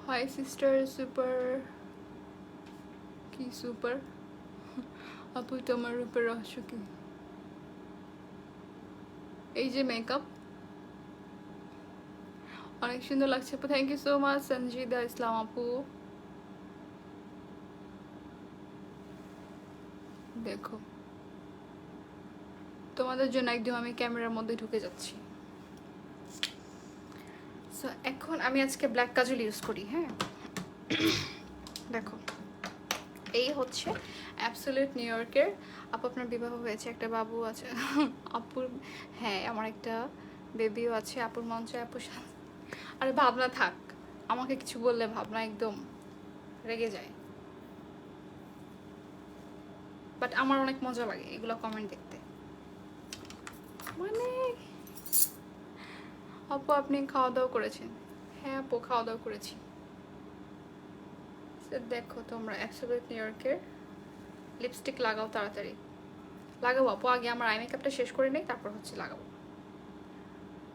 হাই সিস্টার সুপার, কি সুপার? আপু তোমার রূপের রহস্য কি? এই যে মেকআপ, অনেক সুন্দর লাগছে আপু। Thank you so much Sanjida Islam আপু। দেখো তোমাদের জন্য একদম আমি ক্যামেরার মধ্যে ঢুকে যাচ্ছি। সো এখন আমি আজকে ব্ল্যাক কাজল ইউজ করি। হ্যাঁ দেখো, এই হচ্ছে অ্যাবসোলিউট নিউইয়র্কের। আপু আপনার বিবাহ হয়েছে, একটা বাবু আছে? আপুর, হ্যাঁ আমার একটা বেবিও আছে। আপুর মন চায় আপুর সাথে। আরে ভাবনা থাক, আমাকে কিছু বললে ভাবনা একদম রেগে যায়, বাট আমার অনেক মজা লাগে এগুলো কমেন্ট দেখতে। মানে আপু আপনি খাওয়া দাওয়া করেছেন? হ্যাঁ আপু খাওয়া দাওয়া করেছি। দেখো তোমরা অ্যাবসোলিউট নিউইয়র্কের লিপস্টিক লাগাও, তাড়াতাড়ি লাগাবো আপু। আগে আমার আই মেকআপটা শেষ করে নেই, তারপর হচ্ছে লাগাবো।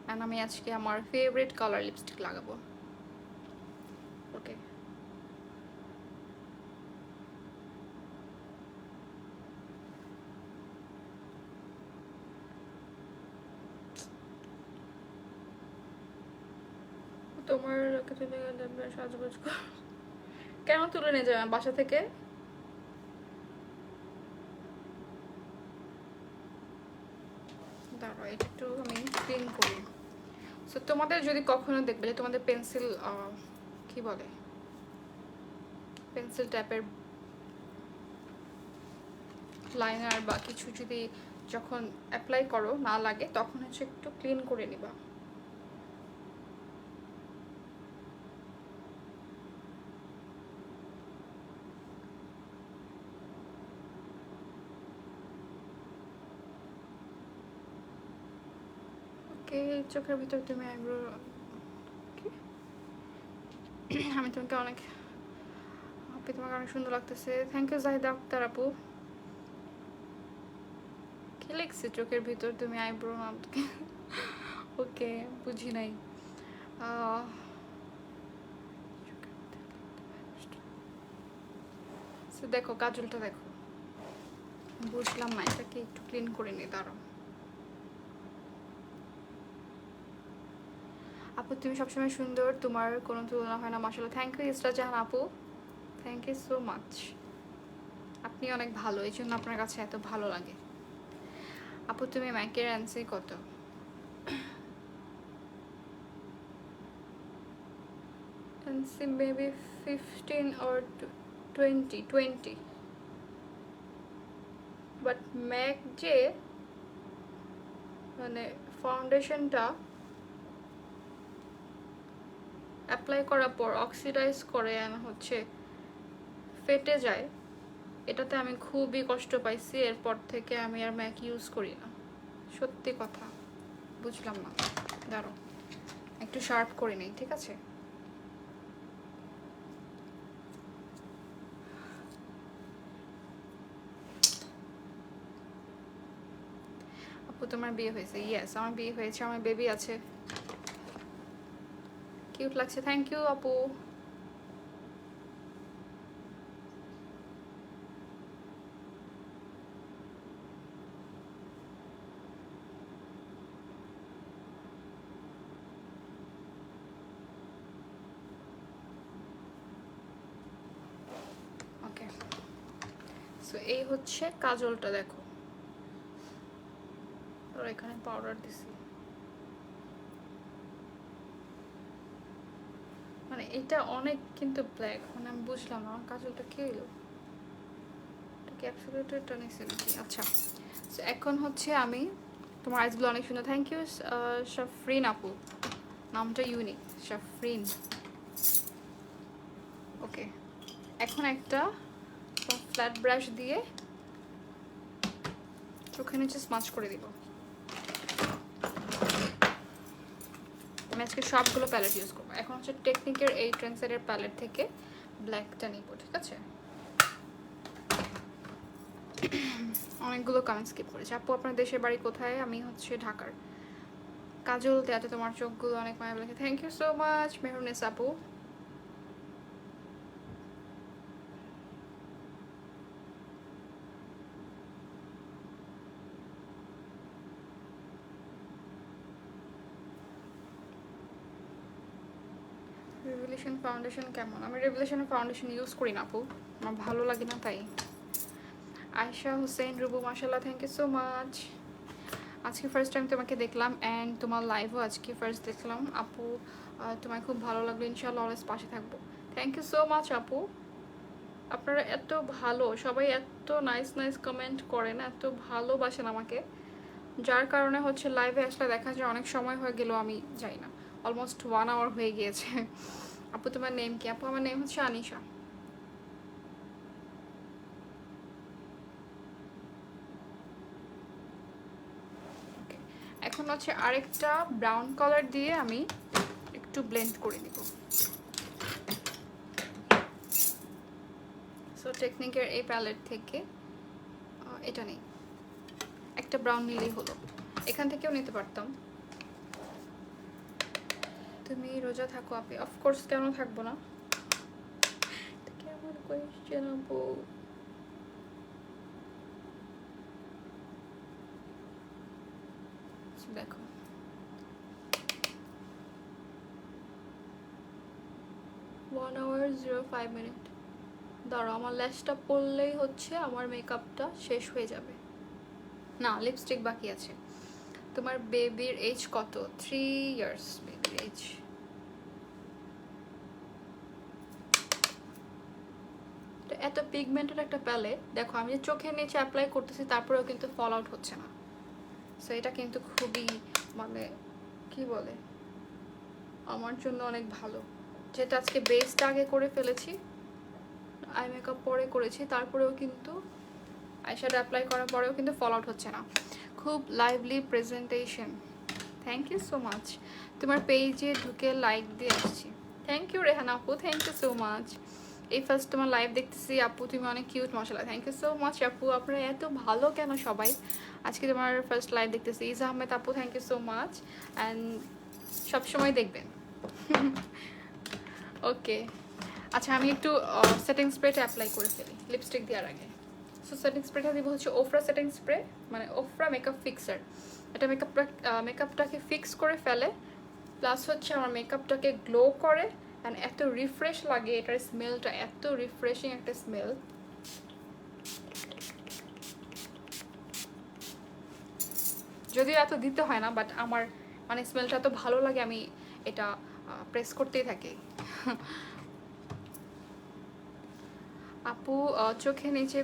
অ্যান্ড আমি আজকে আমার ফেভারিট কালার লিপস্টিক লাগাবো। ওকে তোমার সাজগোজ কেন তুলে নিয়ে যাবেন বাসা থেকে? দাঁড়াও, এটা একটু আমি ক্লিন করি। সো তোমাদের যদি কখনো দেখবে যে তোমাদের পেন্সিল কি বলে, পেন্সিল ট্যাপের লাইনার বা কিছু যদি যখন অ্যাপ্লাই করো না লাগে, তখন হচ্ছে একটু ক্লিন করে নিবা। ওকে, চোখের ভিতর তুমি আইব্রো, আমি তোমাকে অনেক, আপনি তোমাকে অনেক সুন্দর লাগতেছে। থ্যাংক ইউ জাহিদা আক্তার আপু। কি লিখছে চোখের ভিতর তুমি আইব্রো? ওকে, বুঝি নাই। দেখো কাজলটা দেখো, বুঝলাম না, এটাকে একটু ক্লিন করে নি, দাঁড়াও। আপু তুমি সবসময় সুন্দর, তোমার কোনো তুলনা হয় না মাশাআল্লাহ। থ্যাংক ইউ ইসরা জাহান আপু, থ্যাংক ইউ সো মাচ। আপনি অনেক ভালো, এই জন্য আপনার কাছে এত ভালো লাগে। আপু তুমি ম্যাকের অ্যান্সি কত? অ্যান্সি মেবি 15 or 20 বাট ম্যাক যে মানে ফাউন্ডেশনটা অ্যাপ্লাই করার পর অক্সিডাইজ করে হচ্ছে ফেটে যায়, এটাতে আমি খুবই কষ্ট পাইছি। এরপর থেকে আমি আর ম্যাক ইউজ করি না, সত্যি কথা। বুঝলাম না, দাঁড়ো একটু শার্প করে নিই, ঠিক আছে? আপু তোমার বিয়ে হয়েছে? ইয়েস, আমার বিয়ে হয়েছে, আমার বেবি আছে। কিউট লাগছে, থ্যাংক ইউ আপু। ওকে, সো এই হচ্ছে কাজলটা, দেখো। আর এখানে পাউডার দিছি, মানে এটা অনেক কিন্তু ব্ল্যাক, মানে আমি বুঝলাম না আমার কাজলটা কি হলো, ক্যাপসুলেটরটা নিছি নাকি? আচ্ছা, সো এখন হচ্ছে আমি, তোমার আইসগুলো অনেক সুন্দর, থ্যাংক ইউ শাফরিন আপু, নামটা ইউনিক, শাফরিন। ওকে, এখন একটা ফ্ল্যাট ব্রাশ দিয়ে চোখের নিচে স্মাচ করে দিব। আমি আজকে সবগুলো প্যালেট ইউজ করবো। এখন হচ্ছে টেকনিকের এই ট্রেন্ডসেটের প্যালেট থেকে ব্ল্যাকটা নিব, ঠিক আছে? অনেকগুলো কমেন্ট স্কিপ করেছে। আপু আপনার দেশের বাড়ি কোথায়? আমি হচ্ছে ঢাকার। কাজল দেয়াতে তোমার চোখগুলো অনেক মায়া লাগে, থ্যাংক ইউ সো মাচ মেহরুনেস আপু। রেভলিউশন ফাউন্ডেশন কেমন? আমি রেভলিউশনের ফাউন্ডেশন ইউজ করি না আপু, আমার ভালো লাগে না তাই। আয়শা হোসেন রুবু, মাশাআল্লাহ, থ্যাংক ইউ সো মাচ। আজকে ফার্স্ট টাইম তোমাকে দেখলাম অ্যান্ড তোমার লাইভও আজকে ফার্স্ট দেখলাম আপু। তোমায় খুব ভালো লাগলো, ইনশাআল্লাহ অলওয়েজ পাশে থাকবো। থ্যাংক ইউ সো মাচ আপু। আপনারা এত ভালো, সবাই এত নাইস নাইস কমেন্ট করেন, এত ভালোবাসেন আমাকে, যার কারণে হচ্ছে লাইভে আসলে দেখা যায় অনেক সময় হয়ে গেল আমি যাই না, অলমোস্ট 1 আওয়ার হয়ে গিয়েছে। আপু তোমার নেম কি? আপু আমার নেম হচ্ছে আনিশা। এখন হচ্ছে আরেকটা ব্রাউন কালার দিয়ে আমি একটু ব্লেন্ড করে নিব। সো টেকনিকের এই প্যালেট থেকে এটা নেই, একটা ব্রাউন নিলেই হলো, এখান থেকেও নিতে পারতাম। তুমি রোজা থাকো আপনি? অফকোর্স, কেন থাকবো না, কেমন কোয়েশ্চেন আপু। দেখো 1 hour 05 minutes। দাঁড়াও, আমার ল্যাশটা পরলেই হচ্ছে আমার মেকআপটা শেষ হয়ে যাবে। না, লিপস্টিক বাকি আছে। তোমার বেবির এজ কত? 3 ইয়ার্স বেবির এজ। এত পিগমেন্টেড একটা প্যালেট, দেখো আমি যে চোখের নিচে অ্যাপ্লাই করতেছি তারপরেও কিন্তু ফল আউট হচ্ছে না। সো এটা কিন্তু খুবই মানে কি বলে আমার জন্য অনেক ভালো, যেটা আজকে বেসটা আগে করে ফেলেছি, আই মেকআপ পরে করেছি, তারপরেও কিন্তু আইশ্যাডো অ্যাপ্লাই করার পরেও কিন্তু ফল আউট হচ্ছে না। খুব lively presentation, thank you so much. তোমার পেজে ঢুকে লাইক দিয়ে আসছি, থ্যাংক ইউ রেহানা আপু, থ্যাংক ইউ সো মাচ। এই ফার্স্ট তোমার লাইভ দেখতেছি আপু, তুমি অনেক কিউট মাশাআল্লাহ, থ্যাংক ইউ সো মাচ আপু। আপনারা এত ভালো কেন সবাই? আজকে তোমার ফার্স্ট লাইভ দেখতেছি। ইজা আহমেদ আপু, thank you so much and সবসময় দেখবেন। ওকে, আচ্ছা আমি একটু সেটিং স্প্রেটা অ্যাপ্লাই করে ফেলি লিপস্টিক দেওয়ার আগে। সো সেটিং স্প্রেটা দিব হচ্ছে ওফরা সেটিং স্প্রে, মানে ওফরা মেকআপ ফিক্সার। এটা মেকআপটাকে ফিক্স করে ফেলে, প্লাস হচ্ছে আমার মেকআপটাকে গ্লো করে অ্যান্ড এত রিফ্রেশ লাগে। এটার স্মেলটা এত রিফ্রেশিং একটা স্মেল। যদিও এত দিতে হয় না, বাট আমার মানে স্মেলটা এত ভালো লাগে, আমি এটা প্রেস করতেই থাকি। আপু চোখে নিচে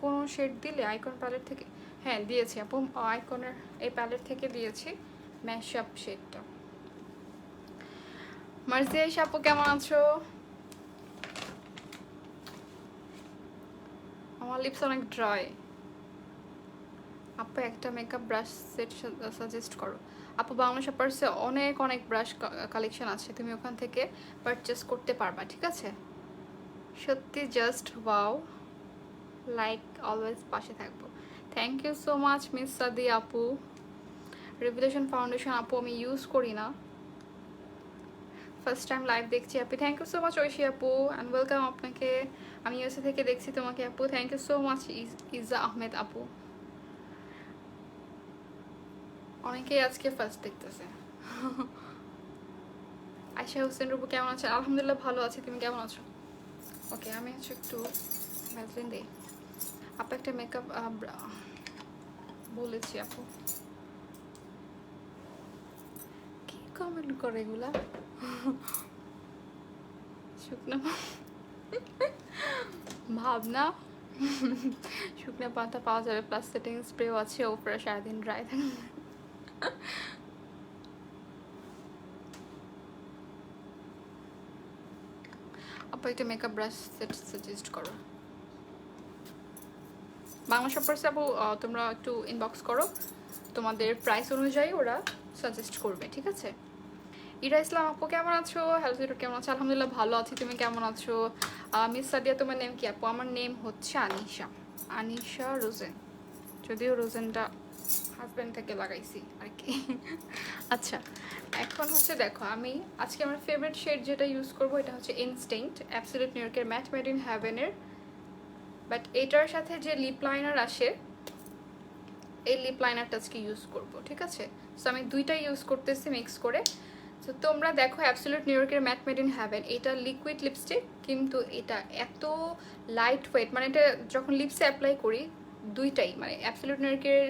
কোনো শেড দিলে আইকন প্যালেট থেকে? হ্যাঁ দিয়েছি আপু, আইকনের এই প্যালেট থেকে দিয়েছি ম্যাশআপ শেডটা। মার্জিয়াইশ আপু কেমন আছো? আমার লিপস অনেক ড্রাই। আপু একটা মেকআপ ব্রাশ সেট সাজেস্ট করো। আপু বাংলা শপার্সে অনেক অনেক ব্রাশ কালেকশন আছে, তুমি ওখান থেকে পারচেস করতে পারবা, ঠিক আছে? সত্যি জাস্ট ওয়াও, লাইক অলওয়েজ পাশে থাকবো। Thank you so much miss Sadi আপু। রেভলিউশন ফাউন্ডেশন আপু আমি ইউজ করি না, ফার্স্ট টাইম লাইভ দেখছি আপু। Thank you so much Oishi আপু অ্যান্ড ওয়েলকাম আপনাকে। আমি ইউএসএ থেকে দেখছি তোমাকে আপু, থ্যাংক ইউ সো মাচ ইজা আহমেদ আপু। অনেকেই আজকে ফার্স্ট দেখতেছে। আয়শা হোসেন রূপু কেমন আছে? আলহামদুলিল্লাহ ভালো আছি, তুমি কেমন আছো? ওকে আমি হচ্ছে একটু ভ্যাসলিন দিই। আপু একটা মেকআপ বলেছি আপু, কি কমেন্ট করে এগুলা? শুকনা ভাবনা, শুকনা পাতা পাওয়া যাবে, প্লাস সেটিং স্প্রেও আছে, ওপরে সারাদিন ড্রাই থাকে। আপু একটা মেকআপ ব্রাশ সেট সাজেস্ট করো। বাংলা শপার্সে আপু তোমরা একটু ইনবক্স করো, তোমাদের প্রাইস অনুযায়ী ওরা সাজেস্ট করবে, ঠিক আছে? ইরা ইসলাম আপু কেমন আছো? হ্যালো সিটু কেমন আছো? আলহামদুলিল্লাহ ভালো আছি, তুমি কেমন আছো? মিস সাদিয়া তোমার নেম কি আপু? আমার নেম হচ্ছে আনিশা, আনিশা রোজেন, যদিও রোজেনটা হাজব্যান্ড থেকে লাগাইছি আর কি। আচ্ছা এখন হচ্ছে দেখো, আমি আজকে আমার ফেভারিট শেড যেটা ইউজ করবো এটা হচ্ছে ইনস্টিংক্ট অ্যাবসলিউট নিউ ইয়র্কের ম্যাট মেড ইন হ্যাভেনের, বাট এটার সাথে যে লিপ লাইনার আসে এই লিপ লাইনারটা আজকে ইউজ করব, ঠিক আছে? সো আমি দুইটাই ইউজ করতেছি মিক্স করে। তো তোমরা দেখো অ্যাবসলিউট নিউ ইয়র্কের ম্যাট মেড ইন হ্যাভেন, এটা লিকুইড লিপস্টিক, কিন্তু এটা এত লাইট ওয়েট, মানে এটা যখন লিপসে অ্যাপ্লাই করি দুইটাই, মানে অ্যাবসলিউট নিউ ইয়র্কের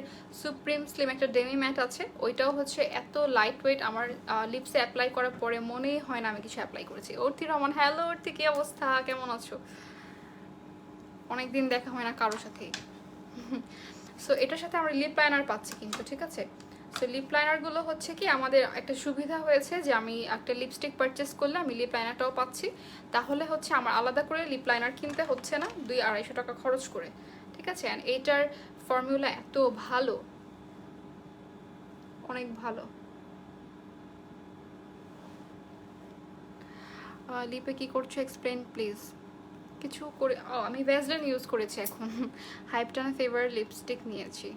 সুপ্রিম স্লিম একটা ডেমি ম্যাট আছে, ওইটাও হচ্ছে এত লাইট ওয়েট, আমার লিপসে অ্যাপ্লাই করার পরে মনেই হয় না আমি কিছু অ্যাপ্লাই করেছি। অর্থি রহমান, হ্যালো অর্থি, কি অবস্থা, কেমন আছো? অনেকদিন দেখা হয় না কারোর সাথেই। সো এটার সাথে আমরা লিপ লাইনার পাচ্ছি কিন্তু, ঠিক আছে? সো লিপ লাইনারগুলো হচ্ছে কি আমাদের একটা সুবিধা হয়েছে যে আমি একটা লিপস্টিক পারচেস করলে আমি লিপ লাইনারটাও পাচ্ছি, তাহলে হচ্ছে আমার আলাদা করে লিপ লাইনার কিনতে হচ্ছে না 200-250 টাকা খরচ করে, ঠিক আছে? অ্যান্ড এইটার ফর্মুলা এত ভালো, অনেক ভালো। লিপে কি করছো এক্সপ্লেন প্লিজ। কিছু করে আমি ভ্যাসলিন ইউজ করেছি এখন। হাইপটা না ফেভার লিপস্টিক নিয়েছি।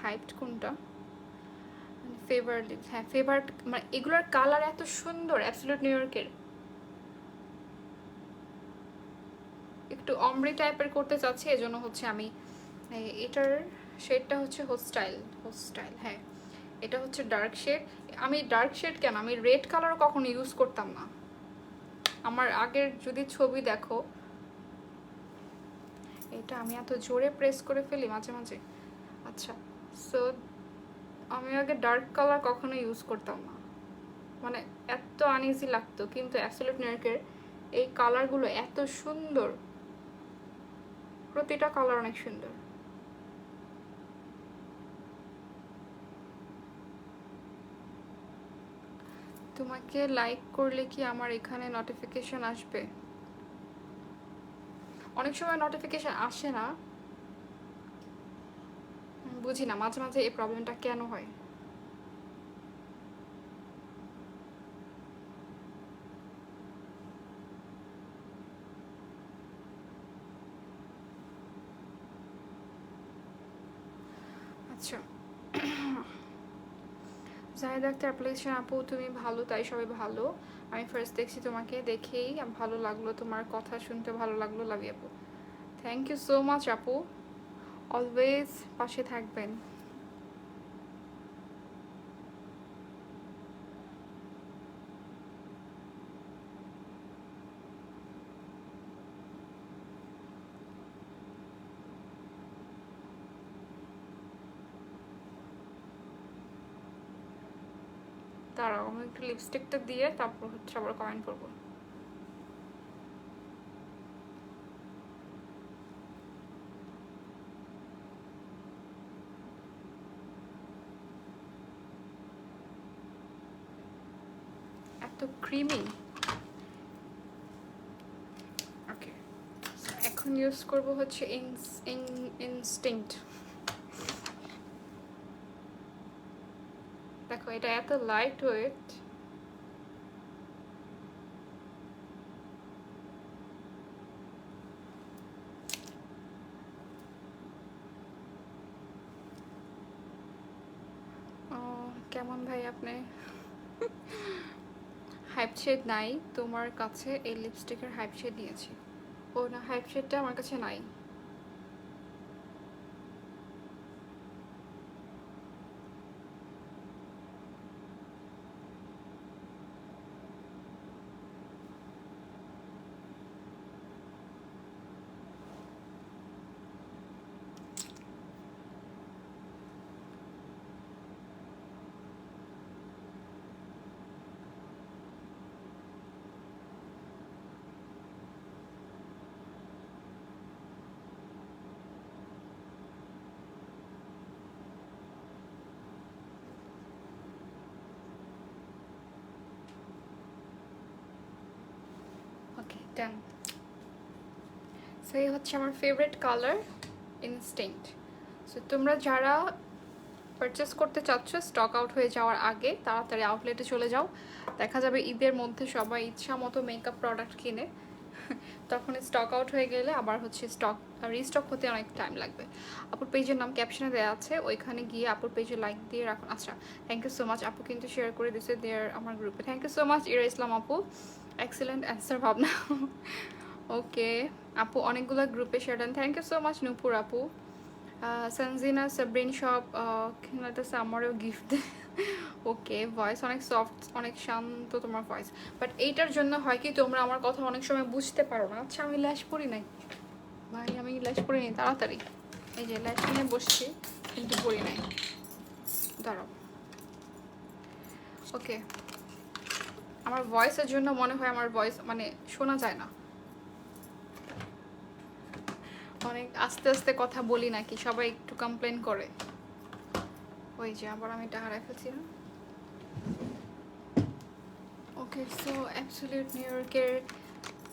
হাইপড কোনটা? ফেভার লিপস, হ্যাঁ ফেভার, মানে এগুলোর কালার এত সুন্দর অ্যাবসলিউট নিউ ইয়র্কের। একটু অমরি টাইপের করতে চাচ্ছি, এজন্য হচ্ছে আমি এটার শেডটা হচ্ছে হোস্টাইল, হ্যাঁ এটা হচ্ছে ডার্ক শেড। আমি ডার্ক শেড কেন, আমি রেড কালারও কখনো ইউজ করতাম না। আমার আগের যদি ছবি দেখো এটা আমি এত জোরে প্রেস করে ফেলি মাঝে মাঝে। আচ্ছা, সো আমি আগে ডার্ক কালার কখনো ইউজ করতাম না, মানে এত আনইজি লাগতো, কিন্তু অ্যাবসলিউট নিউইয়র্কের এই কালারগুলো এত সুন্দর, প্রতিটা কালার অনেক সুন্দর। তোমাকে লাইক করলে কি আমার এখানে নোটিফিকেশন আসবে? অনেক সময় নোটিফিকেশন আসে না, বুঝি না মাঝে মাঝে এই প্রবলেমটা কেন হয়। আচ্ছা, জাহিদ আক্তার অ্যাপ্লিকেশন আপু তুমি ভালো, তাই সবাই ভালো। আমি ফার্স্ট দেখছি তোমাকে, দেখেই ভালো লাগলো, তোমার কথা শুনতে ভালো লাগলো। লাভ ইউ আপু, থ্যাংক ইউ সো মাচ আপু, অলওয়েজ পাশে থাকবেন। দাঁড়াও, আমি একটু লিপস্টিকটা দিয়ে তারপর হচ্ছে আবার কমেন্ট করবো। এত ক্রিমি। ওকে, এখন ইউজ করবো হচ্ছে ইনস্টিংক্ট। দেখো এটা এত লাইট ওয়েট, কেমন ভাই আপনি? হাইপ শেড নাই তোমার কাছে? এই লিপস্টিকের হাইপ শেড নিয়েছি। ও না, হাইপ শেডটা আমার কাছে নাই। ওকে ডান। সো এই হচ্ছে আমার ফেভারিট কালার, ইনস্টিংক্ট। সো তোমরা যারা পারচেস করতে চাচ্ছ স্টক আউট হয়ে যাওয়ার আগে তাড়াতাড়ি আউটলেটে চলে যাও। দেখা যাবে ঈদের মধ্যে সবাই ইচ্ছা মতো মেকআপ প্রোডাক্ট কিনে, তখন স্টক আউট হয়ে গেলে আবার হচ্ছে স্টক রিস্টক হতে অনেক টাইম লাগবে। আপুর পেজের নাম ক্যাপশনে দেওয়া আছে, ওইখানে গিয়ে আপুর পেজে লাইক দিয়ে রাখুন। আচ্ছা, থ্যাংক ইউ সো মাচ আপু, কিন্তু শেয়ার করে দিচ্ছে দেয়ার আমার গ্রুপে। Thank you so much Ira Islam আপু, এক্সিলেন্ট অ্যান্সার ভাবনা। ওকে আপু, অনেকগুলো গ্রুপে শেয়ার দেন, thank you so much Nupur আপু। সনজিনা সাবরিন সব কিনাতেছে, আমারও গিফট। ওকে, ভয়েস অনেক সফট, অনেক শান্ত তোমার ভয়েস, বাট এইটার জন্য হয় কি তোমরা আমার কথা অনেক সময় বুঝতে পারো না। আচ্ছা, আমি ল্যাশ পরি নাই ভাই, আমি ল্যাশ পরি নি তাড়াতাড়ি, এই যে ল্যাশ নিয়ে বসছি কিন্তু পরি নাই। দাঁড়াও, ওকে, আমার ভয়েসের জন্য মনে হয় আমার ভয়েস মানে শোনা যায় না, অনেক আস্তে আস্তে কথা বলি নাকি, সবাই একটু কমপ্লেন করে। ওই যে আবার আমি এটা হারাই ফেলছি না। ওকে, সো অ্যাবসলিউট নিউইয়র্কের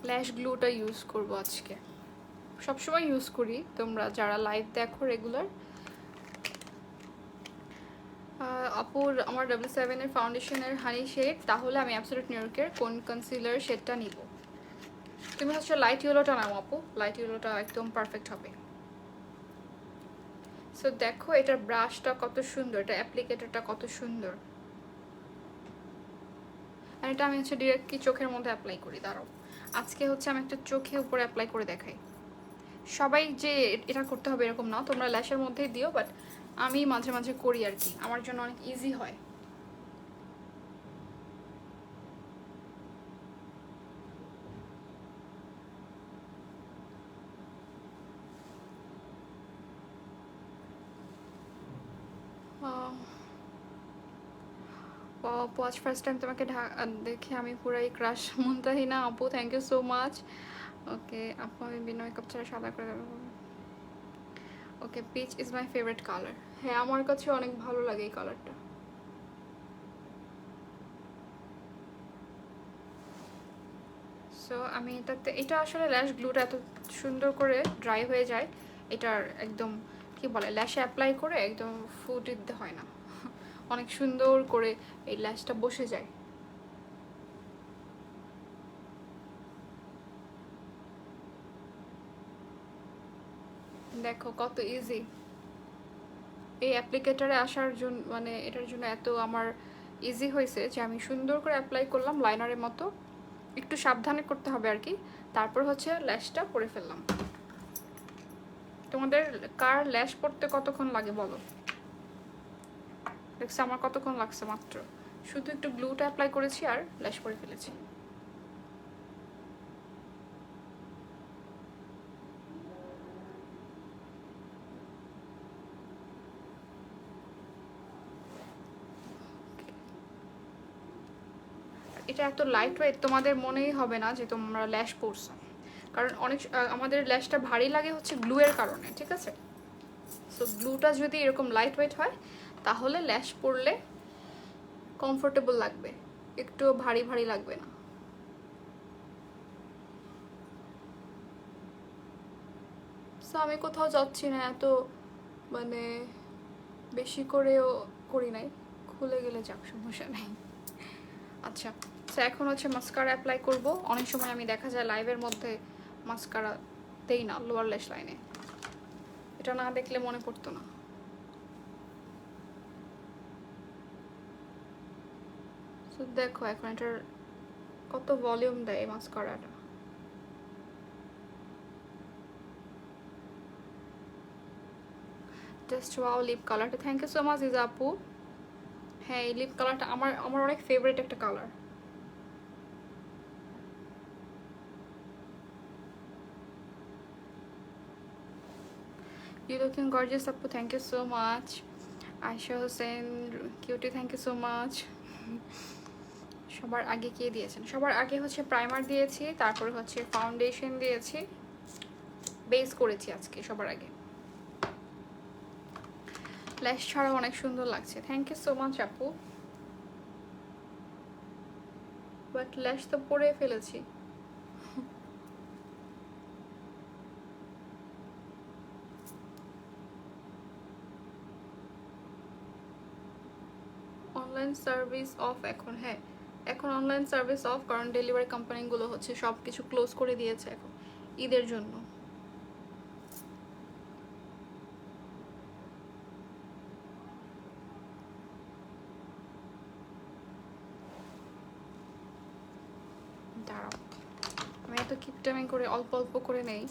ল্যাশ গ্লুটা ইউজ করব আজকে, সবসময় ইউজ করি, তোমরা যারা লাইভ দেখো রেগুলার। আপুর আমার W7 এর ফাউন্ডেশনের হানি শেড, তাহলে আমি অ্যাবসলিউট নিউইয়র্কের কোন কনসিলার শেডটা নিব? তুমি হচ্ছে লাইট ইয়েলোটা নাও আপু, লাইট ইয়েলোটা একদম পারফেক্ট হবে। সো দেখো এটার ব্রাশটা কত সুন্দর, এটা অ্যাপ্লিকেটরটা কত সুন্দর, আর এটা আমি হচ্ছে ডিরেক্টলি চোখের মধ্যে অ্যাপ্লাই করি। দাঁড়াও, আজকে হচ্ছে আমি একটা চোখে উপরে অ্যাপ্লাই করে দেখাই। সবাই যে এটা করতে হবে এরকম না, তোমরা ল্যাশের মধ্যেই দিও, বাট আমি মাঝে মাঝে করি আর কি, আমার জন্য অনেক ইজি হয়। আপু আজ ফার্স্ট টাইম তোমাকে দেখে আমি পুরাই ক্রাশ। মুনতাহিনা আপু thank you so much. Okay আপু আমি বিনা মেকআপ ছাড়া সাদা করে দেবো। Okay peach is my favourite colour. হ্যাঁ আমার কাছে অনেক ভালো লাগে এই কালারটা। সো আমি এটা আসলে ল্যাশ গ্লুটা এত সুন্দর করে ড্রাই হয়ে যায়, এটার একদম কি বলে ল্যাশে অ্যাপ্লাই করে একদম ফুট দিতে হয় না, অনেক সুন্দর করে এই ল্যাশটা বসে যায়। দেখো কত ইজি। এই অ্যাপ্লিকেটারে আসার জন্য মানে এটার জন্য এত আমার ইজি হয়েছে যে আমি সুন্দর করে অ্যাপ্লাই করলাম লাইনারের মতো, একটু সাবধানে করতে হবে আর কি। তারপর হচ্ছে ল্যাশটা পরে ফেললাম। তোমাদের কার ল্যাশ পড়তে কতক্ষণ লাগে বলো? দেখছি আমার কতক্ষণ লাগছে, মাত্র শুধু একটু গ্লুটা অ্যাপ্লাই করেছি আর ল্যাশ পরে ফেলেছি। এটা এত লাইট ওয়েট তোমাদের মনেই হবে না যে তোমরা ল্যাশ পরছো, কারণ অনেক আমাদের ল্যাশটা ভারী লাগে হচ্ছে গ্লুয়ের কারণে, ঠিক আছে? সো গ্লুটা যদি এরকম লাইট ওয়েট হয় তাহলে ল্যাশ পরলে কমফোর্টেবল লাগবে, একটু ভারী ভারী লাগবে না। সো আমি কোথাও যাচ্ছি না, এত মানে বেশি করেও করি নাই, খুলে গেলে যাক সমস্যা নেই। আচ্ছা তো এখন হচ্ছে মাস্কারা অ্যাপ্লাই করব। অনেক সময় আমি দেখা যায় লাইভের মধ্যে মাস্কারা দেই না লোয়ার ল্যাশ লাইনে, এটা না দেখলে মনে পড়তো না। তো দেখো এখন এটার কত ভলিউম দেয় এই মাস্কারাটা। জাস্ট ওয়াও লিপ কালারটা, থ্যাংক ইউ সো মাচ ইজ আপু। হ্যাঁ এই লিপ কালারটা আমার আমার অনেক ফেভারিট একটা কালার। ইউ লুকিং গর্জিয়াস আপু, thank you so much. Ayesha Hossain cutie, thank you so much. সবার আগে কে দিয়েছেন? সবার আগে হচ্ছে প্রাইমার দিয়েছি, তারপরে হচ্ছে ফাউন্ডেশন দিয়েছি, বেস করেছি আজকে সবার আগে। ল্যাশ ছাড়াও অনেক সুন্দর লাগছে, থ্যাংক ইউ সো মাচ আপু। বাট ল্যাশ তো পরে ফেলেছি। অনলাইন সার্ভিস অফ এখন, হ্যাঁ এখন অনলাইন সার্ভিস অফ, কারণ ডেলিভারি কোম্পানিগুলো হচ্ছে সব কিছু ক্লোজ করে দিয়েছে এখন ঈদের জন্য। দাঁড়াও আমি এত কিপটামি করে অল্প অল্প করে নেই।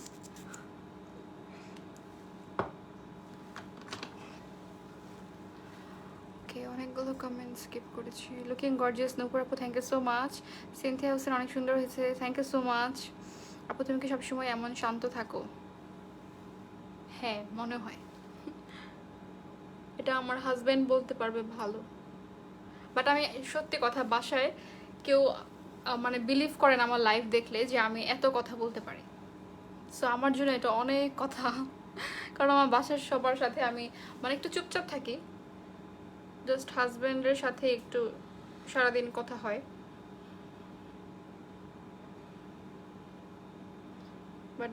ওকে অনেকগুলো কমেন্ট স্কিপ করেছি। লুকিং গর্জিয়াস নূপুর আপু, thank you so much. Sinthia Hossain অনেক সুন্দর হয়েছে, থ্যাংক ইউ সো মাচ আপু। তুমি কি সবসময় এমন শান্ত থাকো? হ্যাঁ মনে হয়, এটা আমার হাজব্যান্ড বলতে পারবে ভালো। বাট আমি সত্যি কথা, বাসায় কেউ মানে বিলিভ করেন আমার লাইফ দেখলে যে আমি এত কথা বলতে পারি। সো আমার জন্য এটা অনেক কথা, কারণ আমার বাসার সবার সাথে আমি মানে একটু চুপচাপ থাকি, জাস্ট হাজব্যান্ডের সাথে একটু সারাদিন কথা হয়। বাট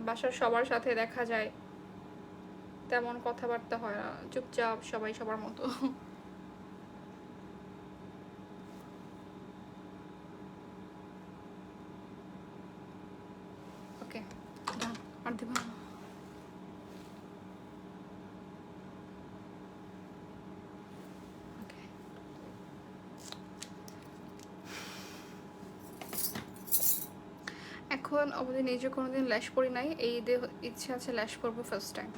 বাসার সবার সাথে দেখা যায় তেমন কথাবার্তা হয় না, চুপচাপ সবাই সবার মতো। ওকে আর দিব না। Okay. এখন অবধি নিজে কোনোদিন ল্যাশ পরি নাই, এই ঈদে ইচ্ছে আছে ল্যাশ পরবো ফার্স্ট টাইম।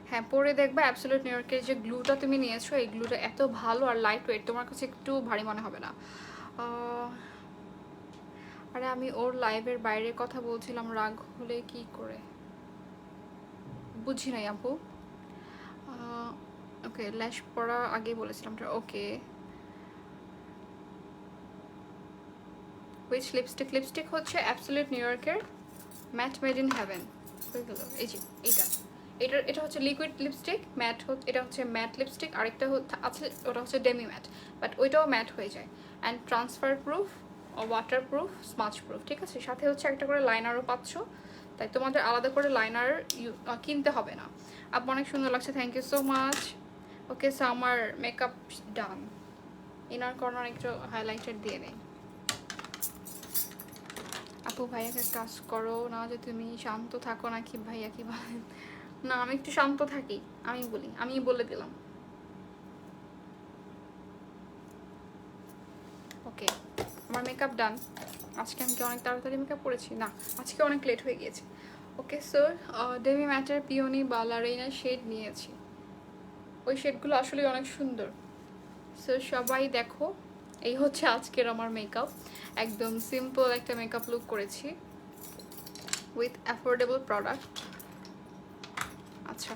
হ্যাঁ পরে দেখবা অ্যাবসলিউট নিউ ইয়র্কের যে গ্লুটা তুমি নিয়েছো এই গ্লুটা এত ভালো আর লাইট ওয়েট, তোমার কাছে একটু ভারী মনে হবে না। আরে আমি ওর লাইভের বাইরে কথা বলছিলাম, রাগ হলে কি করে? বুঝি নাই আপু। ওকে ল্যাশ পরা আগে বলেছিলাম, ওকে হুইচ লিপস্টিক? লিপস্টিক হচ্ছে অ্যাবসলিউট নিউ ইয়র্কের ম্যাট মেড ইন হ্যাভেন। হয়ে গেল, এই যে এইটা, এটা হচ্ছে লিকুইড লিপস্টিক ম্যাট, এটা হচ্ছে ম্যাট লিপস্টিক, আরেকটা আছে ওটা হচ্ছে ডেমি ম্যাট, বাট ওইটাও ম্যাট হয়ে যায় and transfer proof, water proof, smudge proof, ঠিক আছে। সাথে হচ্ছে একটা করে লাইনারও পাচ্ছ, তাই তোমাদের আলাদা করে লাইনার কিনতে হবে না। আপু অনেক সুন্দর লাগছে, thank you so much. Okay, so আমার মেকআপ ডান। ইনার কর্নার একটু হাইলাইটার দিয়ে নেই। আপু ভাইয়াকে কাজ করো না যে তুমি শান্ত থাকো নাকি ভাইয়া কি বলেন? না, আমি একটু শান্ত থাকি, আমি বলে দিলাম। ওকে, আমার মেকআপ ডান। আজকে আমি কি অনেক তাড়াতাড়ি মেকআপ করেছি? না, আজকে অনেক লেট হয়ে গিয়েছে। ওকে স্যার, ডেমি ম্যাটের পিওনি বালারিনা শেড নিয়েছি, ওই শেডগুলো আসলে অনেক সুন্দর। সো সবাই দেখো, এই হচ্ছে আজকের আমার মেকআপ। একদম সিম্পল একটা মেকআপ লুক করেছি উইথ অ্যাফোর্ডেবল প্রোডাক্ট। আচ্ছা,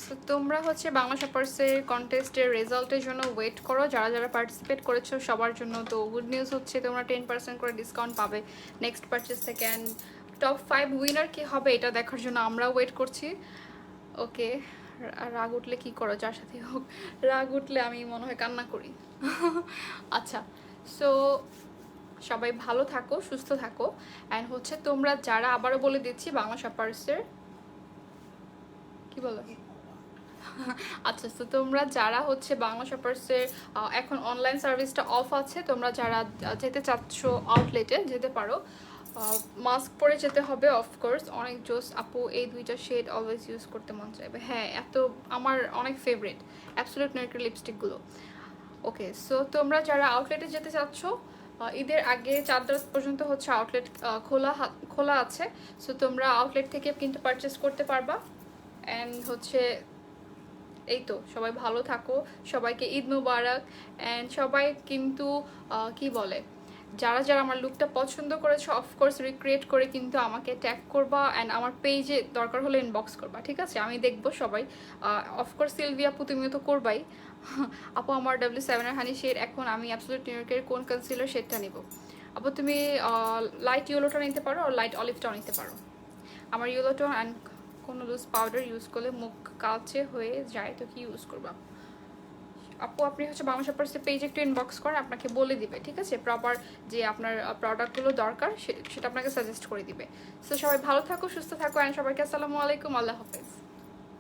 সো তোমরা হচ্ছে বাংলা শপার্সের কন্টেস্টের রেজাল্টের জন্য ওয়েট করো। যারা যারা পার্টিসিপেট করেছো সবার জন্য তো গুড নিউজ হচ্ছে, তোমরা 10% করে ডিসকাউন্ট পাবে নেক্সট পারচেস থেকে। অ্যান্ড টপ 5 উইনার কী হবে এটা দেখার জন্য আমরাও ওয়েট করছি। ওকে, রাগ উঠলে কী করো, যার সাথে হোক রাগ উঠলে আমি মনে হয় কান্না করি। আচ্ছা, সো সবাই ভালো থাকো, সুস্থ থাকো। অ্যান্ড হচ্ছে তোমরা যারা, আবারও বলে দিচ্ছি, বাংলা শপার্সের কি বলো, আচ্ছা, তো তোমরা যারা হচ্ছে বাংলা শপার্সের এখন অনলাইন সার্ভিসটা অফ আছে, তোমরা যারা যেতে চাচ্ছ আউটলেটে যেতে পারো। মাস্ক পরে যেতে হবে অফকোর্স। অনেক জোস আপু, এই দুইটা শেড অলওয়েজ ইউজ করতে মন চাইবে। হ্যাঁ, এত আমার অনেক ফেভারিট অ্যাবসলিউট নিউইয়র্কের লিপস্টিকগুলো। ওকে, সো তোমরা যারা আউটলেটে যেতে চাচ্ছ, ঈদের আগে 4 তারিখ পর্যন্ত হচ্ছে আউটলেট খোলা আছে। সো তোমরা আউটলেট থেকে কিন্তু পারচেস করতে পারবা। অ্যান্ড হচ্ছে এই তো, সবাই ভালো থাকো, সবাইকে ঈদ মুবারক। অ্যান্ড সবাই কিন্তু কি বলে, যারা যারা আমার লুকটা পছন্দ করেছো অফকোর্স রিক্রিয়েট করে কিন্তু আমাকে ট্যাগ করবা, অ্যান্ড আমার পেজে দরকার হলে ইনবক্স করবা, ঠিক আছে? আমি দেখবো সবাই। অফকোর্স সিলভি আপু তুমিও তো করবাই। আপু আমার W7 হানি শেড, এখন আমি অ্যাবসলিউট নিউইয়র্কের কোন কনসিলার শেডটা নিব? আপু তুমি লাইট ইয়েলোটা নিতে পারো আর লাইট অলিভটাও নিতে পারো। আমার ইয়েলোটা অ্যান্ড কোনো লুজ পাউডার ইউজ করলে মুখ কালচে হয়ে যায়, তো কি ইউজ করবা? আপু আপনি হচ্ছে বাংলা শপার্সের পেজে একটু ইনবক্স করেন, আপনাকে বলে দিবে, ঠিক আছে? প্রপার যে আপনার প্রোডাক্টগুলো দরকার সেটা আপনাকে সাজেস্ট করে দিবে। সো সবাই ভালো থাকো, সুস্থ থাকো, অ্যান্ড সবাইকে আসসালামু আলাইকুম, আল্লাহ হাফেজ।